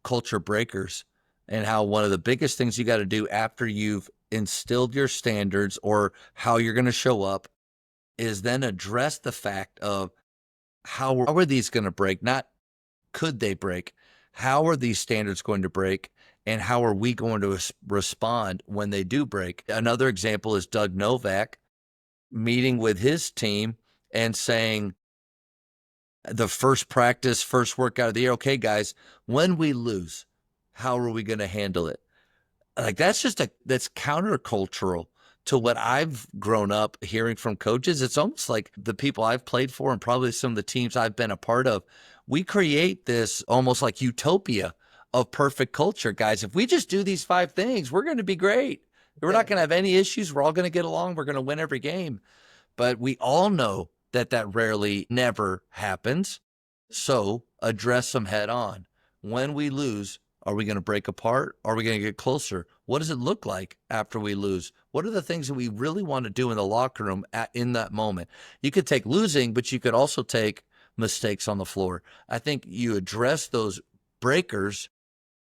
culture breakers and how one of the biggest things you got to do after you've instilled your standards or how you're going to show up is then address the fact of how are these going to break? Not could they break? How are these standards going to break? And how are we going to respond when they do break? Another example is Doug Novak meeting with his team and saying, the first practice, first workout of the year, okay, guys, when we lose, how are we going to handle it? Like that's countercultural to what I've grown up hearing from coaches. It's almost like the people I've played for and probably some of the teams I've been a part of, we create this almost like utopia of perfect culture. Guys, if we just do these 5 things, we're going to be great. We're not going to have any issues. We're all going to get along. We're going to win every game. But we all know that that rarely never happens. So address them head on. When we lose, are we going to break apart? Are we going to get closer? What does it look like after we lose? What are the things that we really want to do in the locker room in that moment? You could take losing, but you could also take mistakes on the floor. I think you address those breakers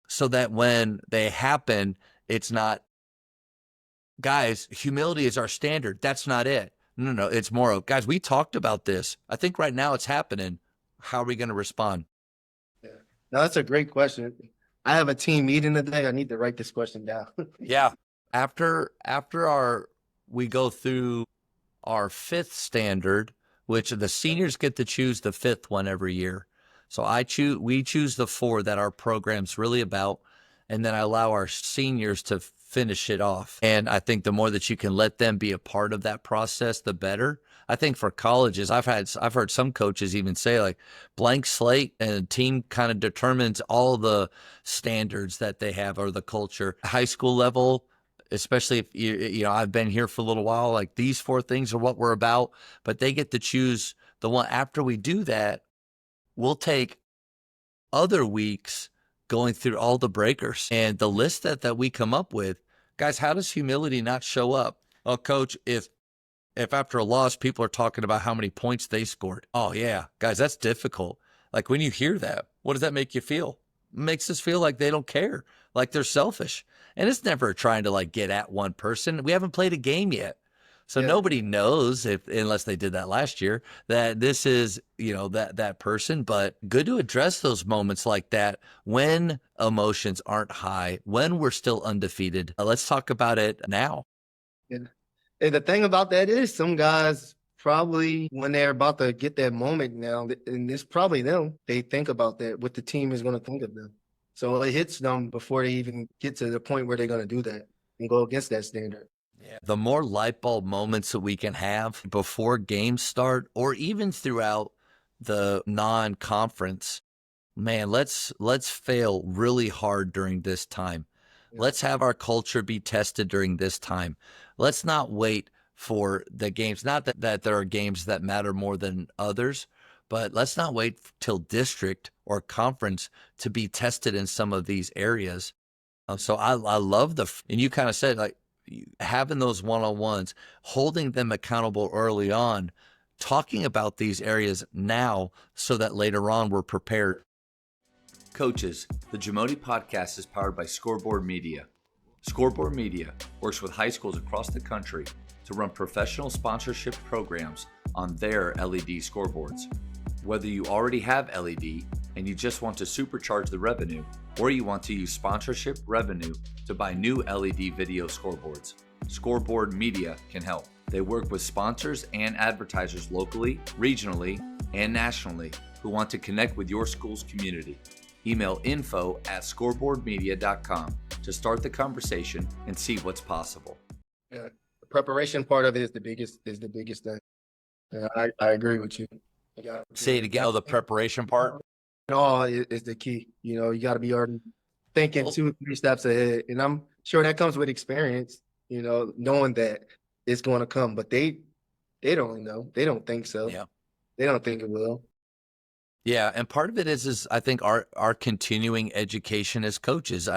so that when they happen, it's not, guys, humility is our standard. That's not it. No, it's more of, guys, we talked about this. I think right now it's happening. How are we going to respond? Yeah. No, that's a great question. I have a team meeting today. I need to write this question down. Yeah. After we go through our fifth standard, which the seniors get to choose the fifth one every year. So we choose the 4 that our program's really about, and then I allow our seniors to finish it off. And I think the more that you can let them be a part of that process, the better. I think for colleges, I've heard some coaches even say, like, blank slate, and a team kind of determines all the standards that they have or the culture. High school level, especially if you know, I've been here for a little while, like, these 4 things are what we're about, but they get to choose the one. After we do that, we'll take other weeks going through all the breakers and the list that we come up with. Guys, how does humility not show up? Oh, coach, if after a loss, people are talking about how many points they scored. Oh yeah, guys, that's difficult. Like, when you hear that, what does that make you feel? It makes us feel like they don't care, like they're selfish. And it's never trying to, like, get at one person. We haven't played a game yet. So Yeah. nobody knows, if unless they did that last year, that this is, you know, that person. But good to address those moments like that when emotions aren't high, when we're still undefeated. Let's talk about it now. Yeah. And the thing about that is, some guys probably, when they're about to get that moment now, and it's probably them, they think about that, what the team is going to think of them. So it hits them before they even get to the point where they're going to do that and go against that standard. Yeah. The more light bulb moments that we can have before games start, or even throughout the non-conference, man, let's fail really hard during this time. Yeah. Let's have our culture be tested during this time. Let's not wait for the games. Not that there are games that matter more than others, but let's not wait till district or conference to be tested in some of these areas. So I love and you kind of said, like, having those one-on-ones, holding them accountable early on, talking about these areas now so that later on we're prepared. Coaches, the Jamodi podcast is powered by Scoreboard Media. Scoreboard Media works with high schools across the country to run professional sponsorship programs on their LED scoreboards. Whether you already have LED and you just want to supercharge the revenue, or you want to use sponsorship revenue to buy new LED video scoreboards, Scoreboard Media can help. They work with sponsors and advertisers locally, regionally, and nationally who want to connect with your school's community. Email info@scoreboardmedia.com to start the conversation and see what's possible. Yeah. The preparation part of it is the biggest thing. Yeah, I agree with you. Say it again. Oh, the preparation part. No, is the key. You know, you got to be already thinking 2-3 steps ahead. And I'm sure that comes with experience, you know, knowing that it's going to come, but they don't know. They don't think so. Yeah. They don't think it will. Yeah, and part of it is I think our continuing education as coaches.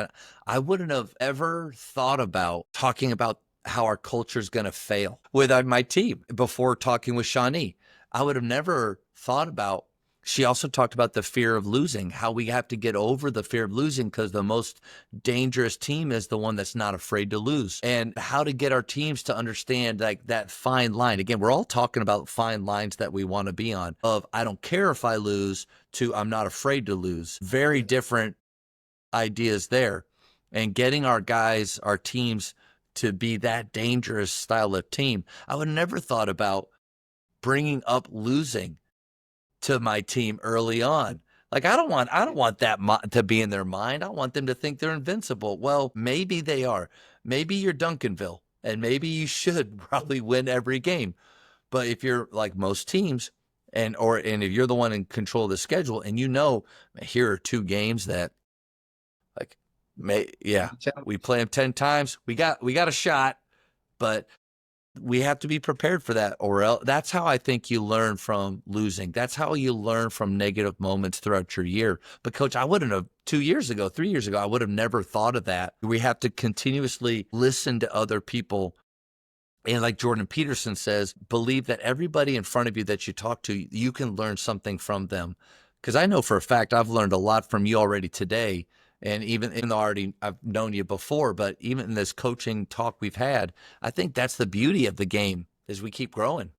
I wouldn't have ever thought about talking about how our culture is going to fail with my team before talking with Shawnee. I would have never thought about. She also talked about the fear of losing, how we have to get over the fear of losing because the most dangerous team is the one that's not afraid to lose, and how to get our teams to understand, like, that fine line. Again, we're all talking about fine lines that we want to be on, of I don't care if I lose to I'm not afraid to lose. Very different ideas there. And getting our guys, our teams to be that dangerous style of team. I would have never thought about bringing up losing to my team early on. Like, I don't want that to be in their mind. I want them to think they're invincible. Well, maybe they are. Maybe you're Duncanville, and maybe you should probably win every game. But if you're like most teams, and if you're the one in control of the schedule, and you know, here are 2 games that, like, we play them 10 times. We got a shot, but we have to be prepared for that, or else that's how I think you learn from losing. That's how you learn from negative moments throughout your year. But coach, I wouldn't have 2 years ago, 3 years ago, I would have never thought of that. We have to continuously listen to other people. And like Jordan Peterson says, believe that everybody in front of you that you talk to, you can learn something from them. Because I know for a fact I've learned a lot from you already today. And even though I've known you before, but even in this coaching talk we've had, I think that's the beauty of the game is we keep growing.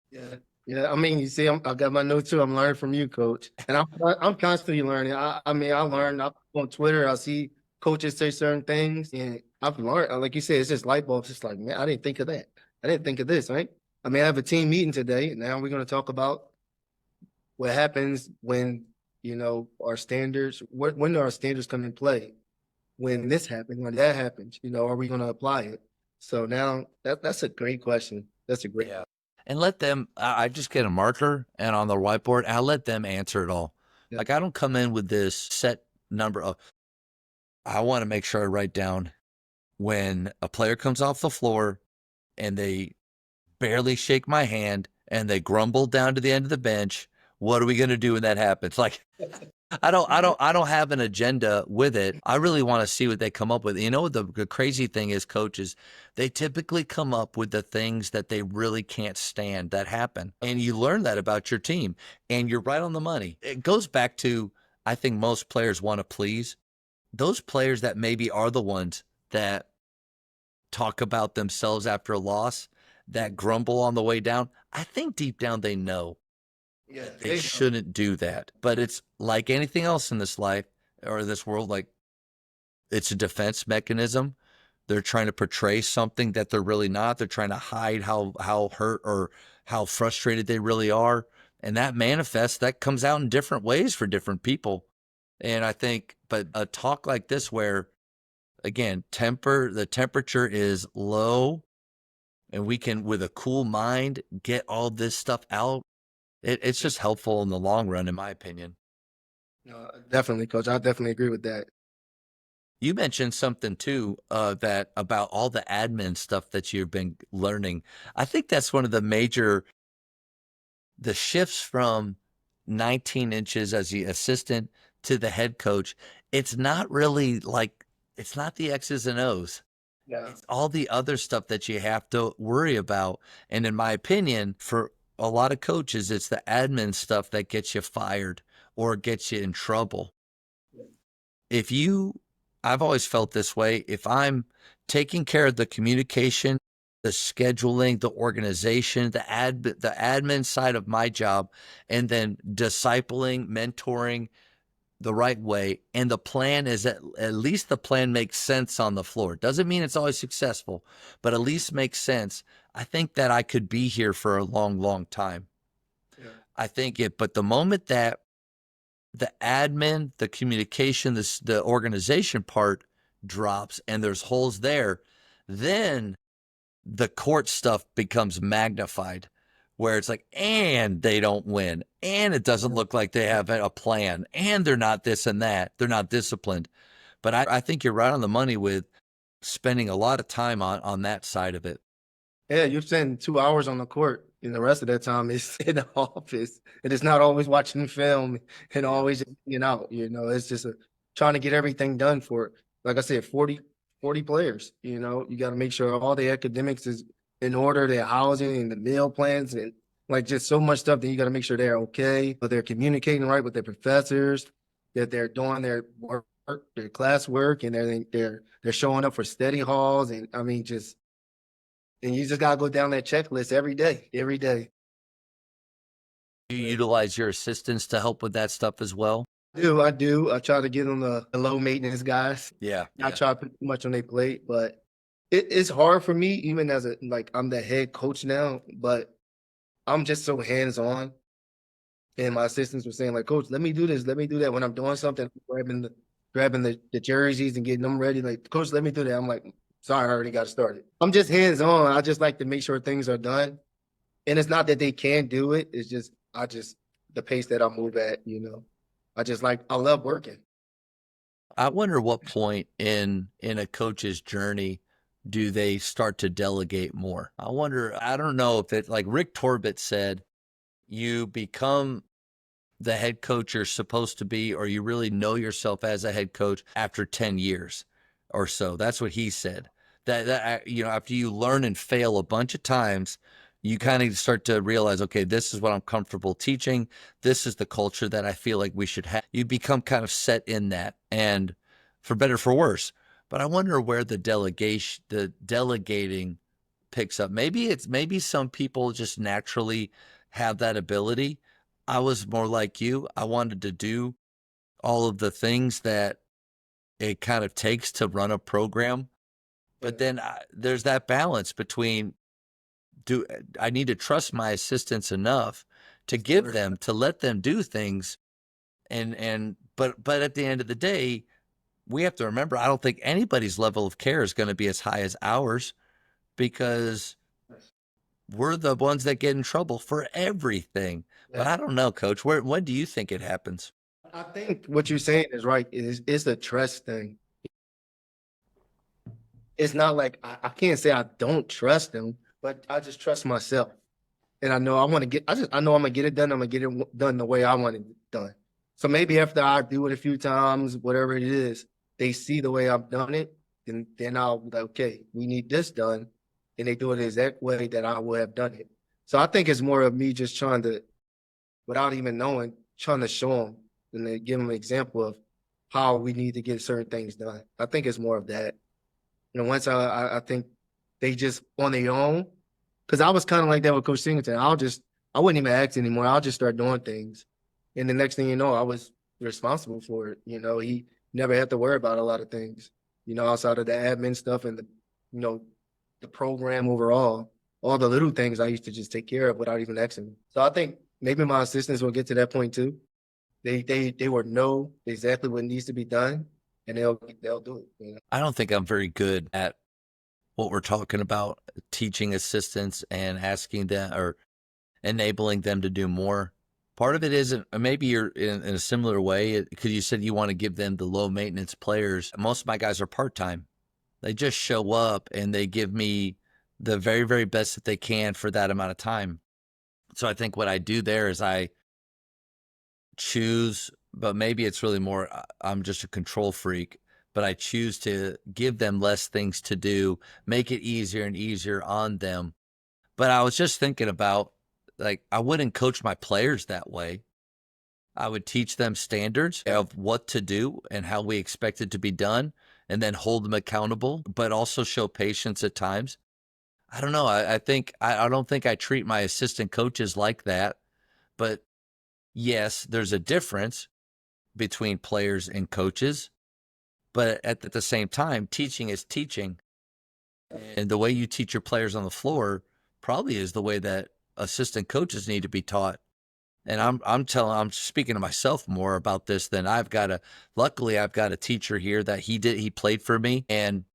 Yeah. Yeah. I mean, you see, I got my notes too. I'm learning from you, coach. And I'm constantly learning. I mean, I learn on Twitter. I see coaches say certain things and I've learned, like you said, it's just light bulbs. It's like, man, I didn't think of that. I didn't think of this, right? I mean, I have a team meeting today. And now we're going to talk about what happens when, our standards, when do our standards come in play? When this happens, when that happens, are we going to apply it? So now that's a great question. That's a great Yeah. And let them, I just get a marker and on the whiteboard, I'll let them answer it all. Yeah. Like I don't come in with this set number of, I want to make sure I write down when a player comes off the floor and they barely shake my hand and they grumble down to the end of the bench. What are we going to do when that happens? Like, I don't have an agenda with it. I really want to see what they come up with. You know, the crazy thing is, coaches, they typically come up with the things that they really can't stand that happen. And you learn that about your team and you're right on the money. It goes back to, I think most players want to please. Those players that maybe are the ones that talk about themselves after a loss, that grumble on the way down, I think deep down they know Yeah, they shouldn't do that. But it's like anything else in this life or this world, like it's a defense mechanism. They're trying to portray something that they're really not. They're trying to hide how hurt or how frustrated they really are. And that manifests, that comes out in different ways for different people. And I think, but a talk like this where, again, the temperature is low and we can, with a cool mind, get all this stuff out. It's just helpful in the long run, in my opinion. No, definitely, coach. I definitely agree with that. You mentioned something too, that about all the admin stuff that you've been learning. I think that's one of the shifts from 19 inches as the assistant to the head coach. It's not really like, it's not the X's and O's. Yeah. It's all the other stuff that you have to worry about. And in my opinion, for a lot of coaches, it's the admin stuff that gets you fired or gets you in trouble. I've always felt this way. If I'm taking care of the communication, the scheduling, the organization, the admin side of my job, and then discipling, mentoring the right way, and the plan is at least the plan makes sense on the floor. Doesn't mean it's always successful, but at least makes sense. I think that I could be here for a long, long time. Yeah. I think but the moment that the admin, the communication, the organization part drops and there's holes there, then the court stuff becomes magnified where it's like, and they don't win, and it doesn't look like they have a plan, and they're not this and that. They're not disciplined. But I think you're right on the money with spending a lot of time on that side of it. Yeah, you spend 2 hours on the court, and the rest of that time is in the office, and it's not always watching film and always out. It's just trying to get everything done for, like I said, 40 players. You got to make sure all the academics is in order, their housing and the meal plans, and like just so much stuff that you got to make sure they're okay, but they're communicating right with their professors, that they're doing their work, their class work, and they're showing up for study halls, and I mean and you just gotta go down that checklist every day, every day. You utilize your assistants to help with that stuff as well? I do. I try to get on the low maintenance guys. Yeah. I try to put too much on their plate, but it's hard for me, even as I'm the head coach now, but I'm just so hands-on. And my assistants were saying, like, coach, let me do this, let me do that. When I'm doing something, grabbing the jerseys and getting them ready, like, coach, let me do that. I'm like, sorry, I already got started. I'm just hands-on. I just like to make sure things are done. And it's not that they can't do it. It's just, the pace that I move at, I love working. I wonder what point in a coach's journey do they start to delegate more? I wonder, I don't know if it, like Rick Torbett said, you become the head coach you're supposed to be, or you really know yourself as a head coach after 10 years or so. That's what he said. That after you learn and fail a bunch of times, you kind of start to realize, okay, this is what I'm comfortable teaching. This is the culture that I feel like we should have. You become kind of set in that, and for better or for worse. But I wonder where the delegating picks up. Maybe some people just naturally have that ability. I was more like you. I wanted to do all of the things that it kind of takes to run a program. But then there's that balance between, I need to trust my assistants enough to give them, to let them do things. But at the end of the day, we have to remember, I don't think anybody's level of care is going to be as high as ours, because we're the ones that get in trouble for everything. But I don't know, Coach, when do you think it happens? I think what you're saying is right. It's the trust thing. It's not like I can't say I don't trust them, but I just trust myself. And I know I want to I know I'm gonna get it done. I'm gonna get it done the way I want it done. So maybe after I do it a few times, whatever it is, they see the way I've done it, and then I'll be like, okay, we need this done. And they do it the exact way that I would have done it. So I think it's more of me just trying to, without even knowing, trying to show them and then give them an example of how we need to get certain things done. I think it's more of that. Once I think they just on their own, because I was kind of like that with Coach Singleton. I wouldn't even ask anymore. I'll just start doing things. And the next thing you know, I was responsible for it. He never had to worry about a lot of things, outside of the admin stuff and the program overall. All the little things I used to just take care of without even asking. So I think maybe my assistants will get to that point too. They will know exactly what needs to be done, and they'll do it. I don't think I'm very good at what we're talking about, teaching assistants and asking them or enabling them to do more. Part of it isn't, maybe you're in a similar way, because you said you want to give them the low maintenance players. Most of my guys are part-time. They just show up and they give me the very, very best that they can for that amount of time. So I think what I do there is I choose, but maybe it's really more, I'm just a control freak, but I choose to give them less things to do, make it easier and easier on them. But I was just thinking about, like, I wouldn't coach my players that way. I would teach them standards of what to do and how we expect it to be done, and then hold them accountable, but also show patience at times. I don't know. I don't think I treat my assistant coaches like that. But yes, there's a difference between players and coaches. But at the same time, teaching is teaching. And the way you teach your players on the floor probably is the way that assistant coaches need to be taught. And I'm speaking to myself more about this than luckily I've got a teacher here that he played for me, and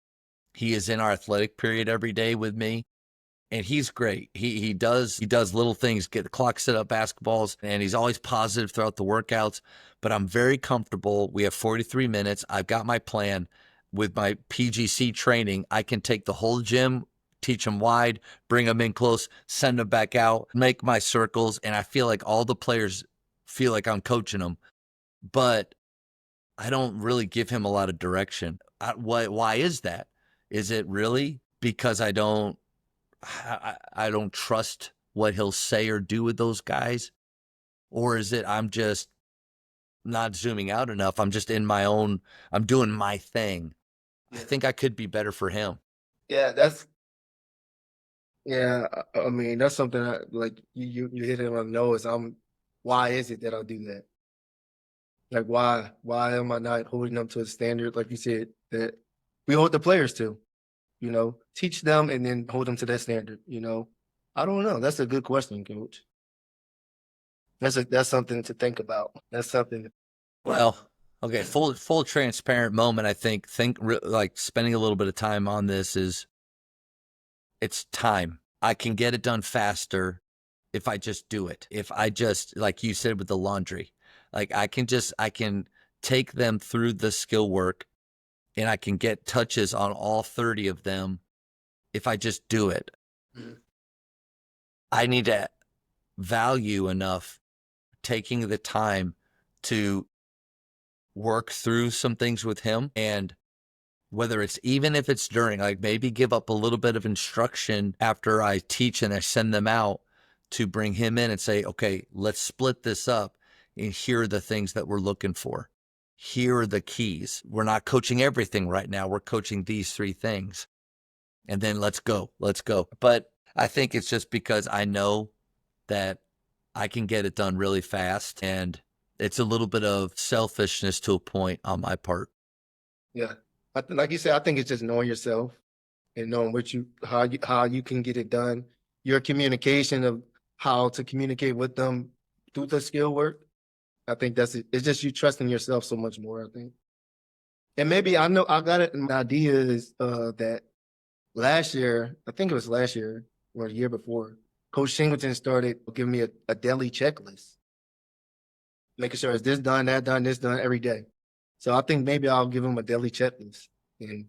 he is in our athletic period every day with me. And he's great. He does little things, get the clock set up basketballs, and he's always positive throughout the workouts. But I'm very comfortable. We have 43 minutes. I've got my plan. With my PGC training, I can take the whole gym, teach them wide, bring them in close, send them back out, make my circles, and I feel like all the players feel like I'm coaching them. But I don't really give him a lot of direction. Why is that? Is it really because I don't trust what he'll say or do with those guys? Or is it I'm just not zooming out enough? I'm just in my own, I'm doing my thing. I think I could be better for him. Yeah, I mean, that's something that, like, you hit it on the nose. Why is it that I do that? Like, why am I not holding them to a standard, like you said, that we hold the players to? Teach them and then hold them to that standard. I don't know. That's a good question, Coach. That's something to think about. That's something. Well, okay, full transparent moment. I think like spending a little bit of time on this it's time. I can get it done faster if I just do it. If I just, like you said with the laundry, like I can take them through the skill work, and I can get touches on all 30 of them if I just do it. Mhm. I need to value enough taking the time to work through some things with him, and whether it's even if it's during, like maybe give up a little bit of instruction after I teach and I send them out to bring him in and say, okay, let's split this up. And here are the things that we're looking for. Here are the keys. We're not coaching everything right now. We're coaching these 3 things. And then let's go. But I think it's just because I know that I can get it done really fast. And it's a little bit of selfishness to a point on my part. Yeah. Like you said, I think it's just knowing yourself and knowing how you can get it done. Your communication of how to communicate with them through the skill work. I think that's it. It's just you trusting yourself so much more, I think. And maybe I know I got it. An idea is that last year, I think it was last year or the year before, Coach Singleton started giving me a daily checklist, making sure it's this done, that done, this done every day. So I think maybe I'll give him a daily checklist, and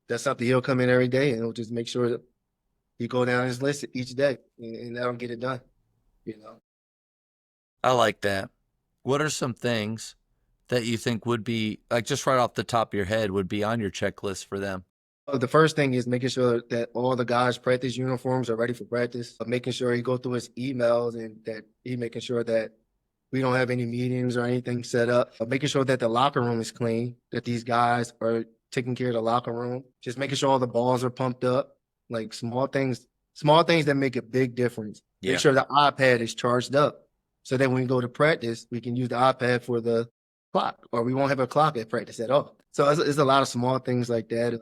that's something he'll come in every day, and he'll just make sure that he go down his list each day, and that'll get it done. You know, I like that. What are some things that you think would be, like just right off the top of your head, would be on your checklist for them? the first thing is making sure that all the guys' practice uniforms are ready for practice. Making sure he go through his emails and that he making sure that we don't have any meetings or anything set up. Making sure that the locker room is clean, that these guys are taking care of the locker room. Just making sure all the balls are pumped up. Like small things that make a big difference. Yeah. Make sure the iPad is charged up so that when we go to practice, we can use the iPad for the clock, or we won't have a clock at practice at all. So it's a lot of small things like that.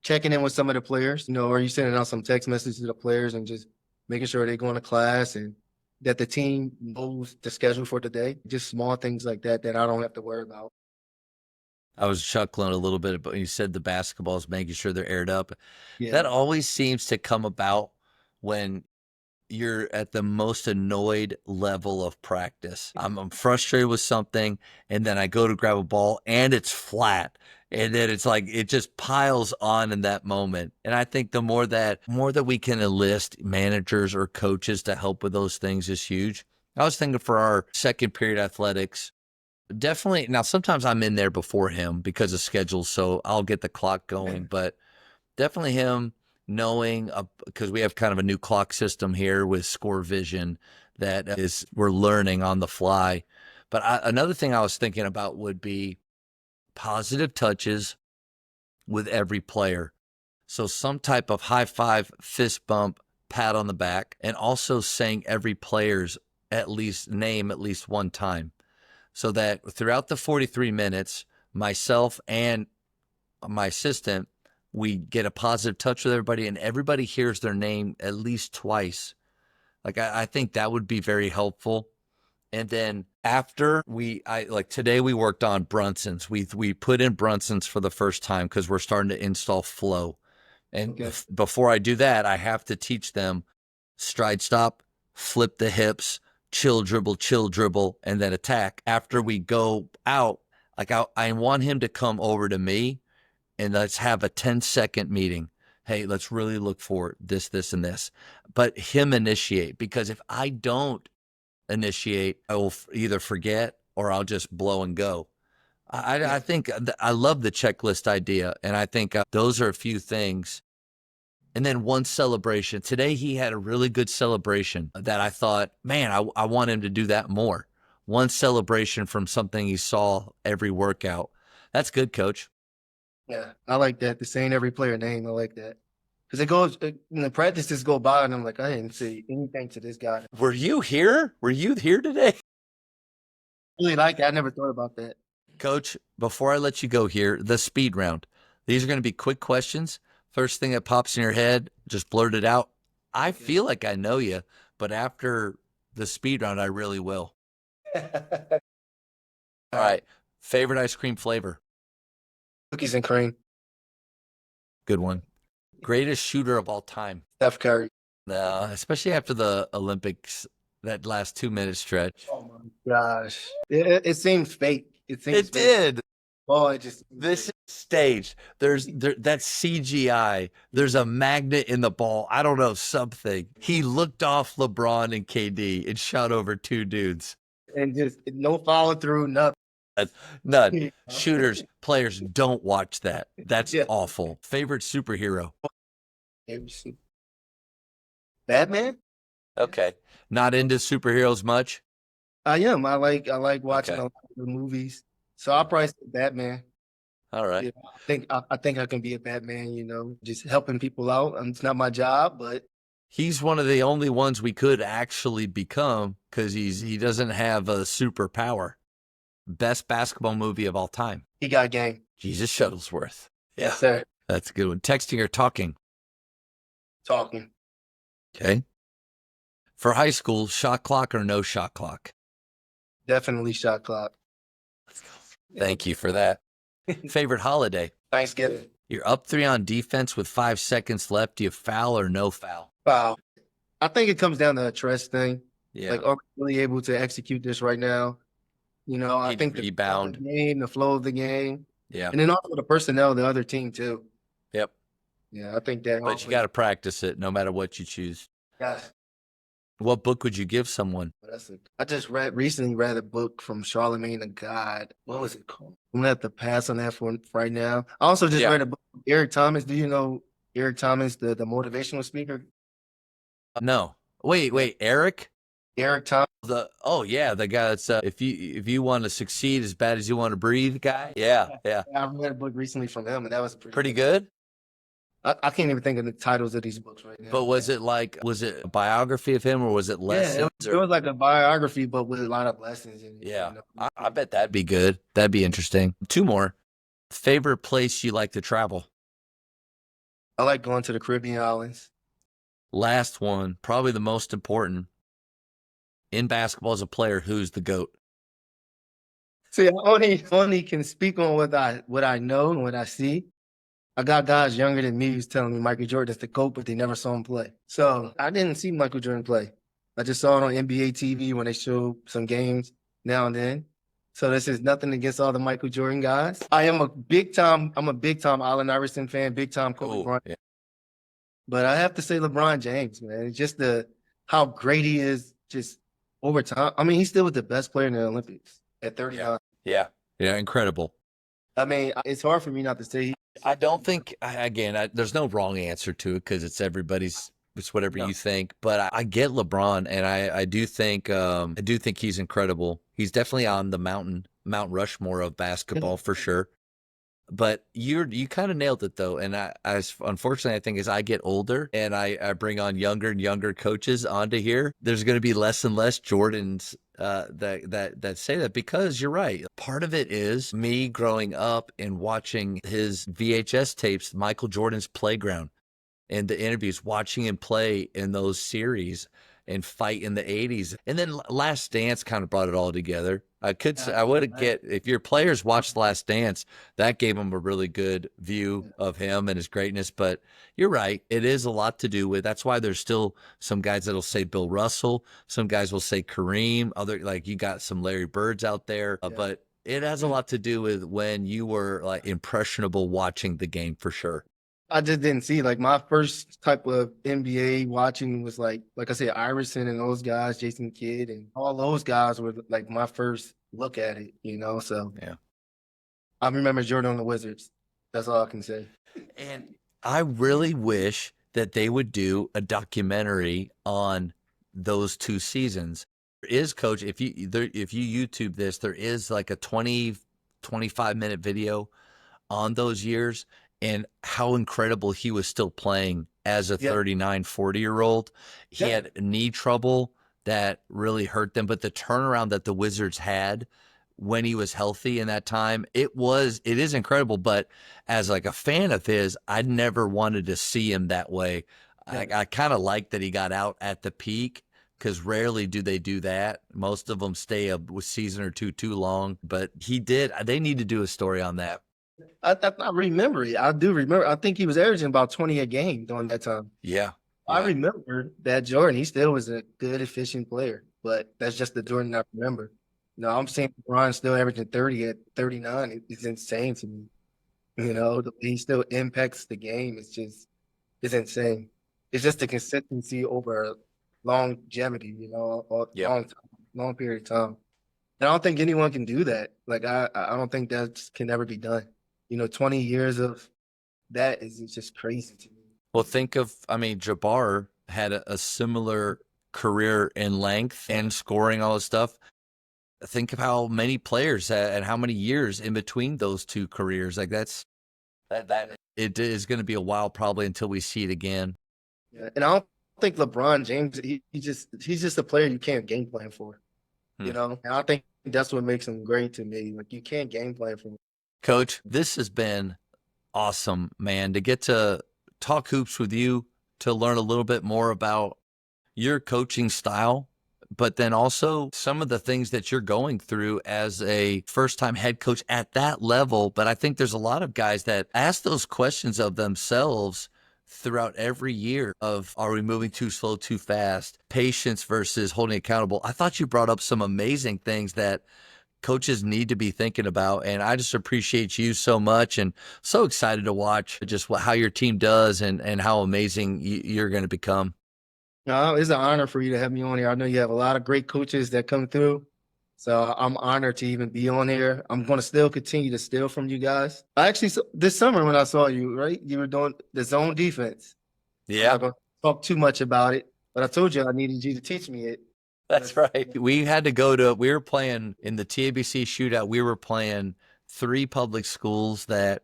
Checking in with some of the players, or you sending out some text messages to the players and just making sure they're going to class and that the team knows the schedule for the day. Just small things like that that I don't have to worry about. I was chuckling a little bit, but when you said the basketballs, making sure they're aired up. Yeah. That always seems to come about when you're at the most annoyed level of practice. I'm frustrated with something, and then I go to grab a ball and it's flat. And then it's like it just piles on in that moment. And I think the more that we can enlist managers or coaches to help with those things is huge. I was thinking for our second period athletics, definitely. Now, sometimes I'm in there before him because of schedules, so I'll get the clock going. But definitely him knowing, because we have kind of a new clock system here with score vision that we're learning on the fly. But another thing I was thinking about would be positive touches with every player. So some type of high five, fist bump, pat on the back, and also saying every player's name at least one time. So that throughout the 43 minutes, myself and my assistant, we get a positive touch with everybody and everybody hears their name at least twice. Like, I think that would be very helpful. And then after today we worked on Brunson's. We put in Brunson's for the first time because we're starting to install flow. And before I do that, I have to teach them stride stop, flip the hips, chill dribble, and then attack. After we go out, like I want him to come over to me and let's have a 10-second meeting. Hey, let's really look for this, and this. But him initiate, because if I don't initiate, I will either forget or I'll just blow and go. I think I love the checklist idea, and I think those are a few things. And then one celebration. Today he had a really good celebration that I thought, man, I want him to do that more. One celebration from something he saw every workout. That's good, Coach. Yeah, I like that. The saying every player name, I like that. Because it goes, the practices go by, and I'm like, I didn't see anything to this guy. Were you here? Were you here today? Really like that. I never thought about that. Coach, before I let you go here, the speed round. These are going to be quick questions. First thing that pops in your head, just blurt it out. I feel like I know you, but after the speed round, I really will. All right. Favorite ice cream flavor? Cookies and cream. Good one. Greatest shooter of all time? Steph Curry. Especially after the Olympics, that last 2-minute stretch. Oh my gosh. It seemed fake. It It did. Oh, it just. This Staged. That's CGI. There's a magnet in the ball. I don't know, something. He looked off LeBron and KD and shot over two dudes. And just no follow through, nothing. None. Shooters, players, don't watch that. That's Yeah. awful. Favorite superhero? Batman? Okay. Not into superheroes much? I am. I like watching Okay. a lot of the movies. So I'll probably say Batman. All right. Yeah, I think I can be a Batman, just helping people out. It's not my job, but He's one of the only ones we could actually become because he doesn't have a superpower. Best basketball movie of all time. he got game. Jesus Shuttlesworth. Yeah. Yes, sir. That's a good one. Texting or talking? Talking. Okay. For high school, shot clock or no shot clock? Definitely shot clock. Let's go. Thank you for that. Favorite holiday? Thanksgiving. You're up 3 on defense with 5 seconds left. Do you foul or no foul? Wow. I think it comes down to a trust thing. Yeah. Like, are we really able to execute this right now? I Need think rebound. the game, the flow of the game, Yeah. and then also the personnel of the other team too. Yep. Yeah, I think that. But you got to practice it no matter what you choose. Yes. What book would you give someone? I just recently read a book from Charlemagne the God. What was it called? I'm gonna have to pass on that for right now. I also just read a book from Eric Thomas. Do you know Eric Thomas, the motivational speaker? No. Wait, Eric? Eric Thomas. The guy that's if you want to succeed as bad as you want to breathe guy. Yeah. I read a book recently from him, and that was Pretty good. I can't even think of the titles of these books right now. But was it a biography of him or was it lessons? Yeah, it was like a biography, but with a lot of lessons in it. Yeah. I bet that'd be good. That'd be interesting. 2 more. Favorite place you like to travel? I like going to the Caribbean islands. Last one, probably the most important. In basketball as a player, who's the GOAT? See, I only can speak on what I know and what I see. I got guys younger than me who's telling me Michael Jordan's the GOAT, but they never saw him play. So I didn't see Michael Jordan play. I just saw it on NBA TV when they show some games now and then. So this is nothing against all the Michael Jordan guys. I'm a big time Allen Iverson fan, big time Coach Brian. Yeah. But I have to say LeBron James, man. It's just how great he is just over time. I mean, he still was the best player in the Olympics at 39. Yeah, incredible. I mean, it's hard for me not to say. I don't think, there's no wrong answer to it because it's whatever you think. But I get LeBron, and I do think he's incredible. He's definitely on the Mount Rushmore of basketball for sure. But you kind of nailed it though, and unfortunately I think as I get older and I bring on younger and younger coaches onto here, there's going to be less and less Jordans that say that, because you're right. Part of it is me growing up and watching his VHS tapes, Michael Jordan's Playground, and the interviews, watching him play in those series and fight in the 80s. And then Last Dance kind of brought it all together. If your players watched Last Dance, that gave them a really good view of him and his greatness. But you're right. It is a lot to do with, that's why there's still some guys that'll say Bill Russell. Some guys will say Kareem. You got some Larry Birds out there, but it has a lot to do with when you were like impressionable watching the game for sure. I just didn't see, like, my first type of NBA watching was like I said, Iverson and those guys, Jason Kidd, and all those guys were like my first look at it, so yeah. I remember Jordan on the Wizards. That's all I can say. And I really wish that they would do a documentary on those 2 seasons. There is, Coach, if you YouTube this, there is like a 25-minute video on those years and how incredible he was still playing as a 39, 40-year-old. He had knee trouble that really hurt them, but the turnaround that the Wizards had when he was healthy in that time, it is incredible. But as like a fan of his, I never wanted to see him that way. I kind of like that he got out at the peak, because rarely do they do that. Most of them stay a season or two too long, but he did. They need to do a story on that. I remember it. I do remember. I think he was averaging about 20 a game during that time. Yeah. I remember that Jordan. He still was a good, efficient player, but that's just the Jordan I remember. No, I'm seeing LeBron still averaging 30 at 39. It's insane to me. You know, the way he still impacts the game is insane. It's just the consistency over longevity, you know, or Yep. long period of time. And I don't think anyone can do that. Like I don't think that can ever be done. You know, 20 years of that is just crazy to me. Well, think of, I mean, Jabbar had a similar career in length and scoring all this stuff. Think of how many players and how many years in between those two careers. Like that it is going to be a while probably until we see it again. Yeah. And I don't think LeBron James, he's just a player you can't game plan for. You know, and I think that's what makes him great to me. Like you can't game plan for him. Coach, this has been awesome, man, to get to talk hoops with you, to learn a little bit more about your coaching style, but then also some of the things that you're going through as a first-time head coach at that level. But I think there's a lot of guys that ask those questions of themselves throughout every year of, are we moving too slow, too fast, patience versus holding accountable. I thought you brought up some amazing things that coaches need to be thinking about. And I just appreciate you so much and so excited to watch just how your team does and how amazing you're going to become. No, it's an honor for you to have me on here. I know you have a lot of great coaches that come through. So I'm honored to even be on here. I'm going to still continue to steal from you guys. I actually, this summer when I saw you, right, you were doing the zone defense. I'm Yeah, not going to talk too much about it, but I told you I needed you to teach me it. that's right. We had to we were playing in the TABC shootout. We were playing 3 public schools that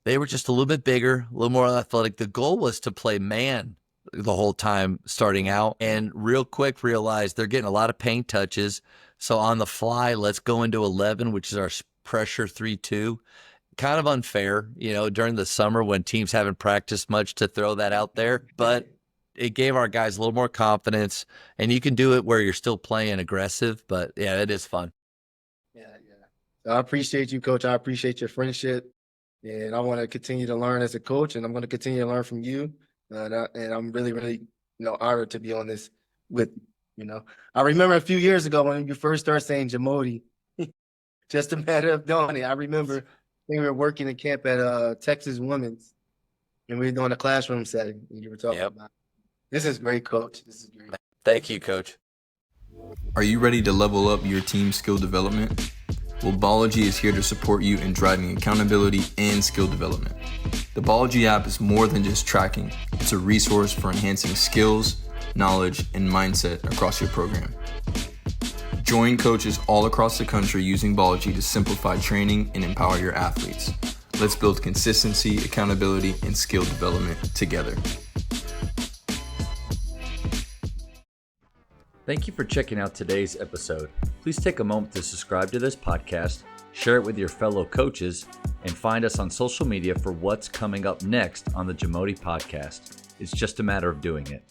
they were just a little bit bigger, a little more athletic. The goal was to play man the whole time starting out, and real quick realized they're getting a lot of paint touches. So on the fly, let's go into 11, which is our pressure 3-2. Kind of unfair, you know, during the summer when teams haven't practiced much to throw that out there, but it gave our guys a little more confidence, and you can do it where you're still playing aggressive, but yeah, it is fun. Yeah. So I appreciate you, Coach. I appreciate your friendship. And I want to continue to learn as a coach, and I'm going to continue to learn from you. And I'm really, really, honored to be on this with you. I remember a few years ago when you first started saying Jamodi, just a matter of doing it. I remember we were working in camp at Texas Women's, and we were doing a classroom setting, and you were talking about it. This is great, Coach. This is great. Thank you, Coach. Are you ready to level up your team's skill development? Well, Bology is here to support you in driving accountability and skill development. The Bology app is more than just tracking. It's a resource for enhancing skills, knowledge, and mindset across your program. Join coaches all across the country using Bology to simplify training and empower your athletes. Let's build consistency, accountability, and skill development together. Thank you for checking out today's episode. Please take a moment to subscribe to this podcast, share it with your fellow coaches, and find us on social media for what's coming up next on the Jamodi podcast. It's just a matter of doing it.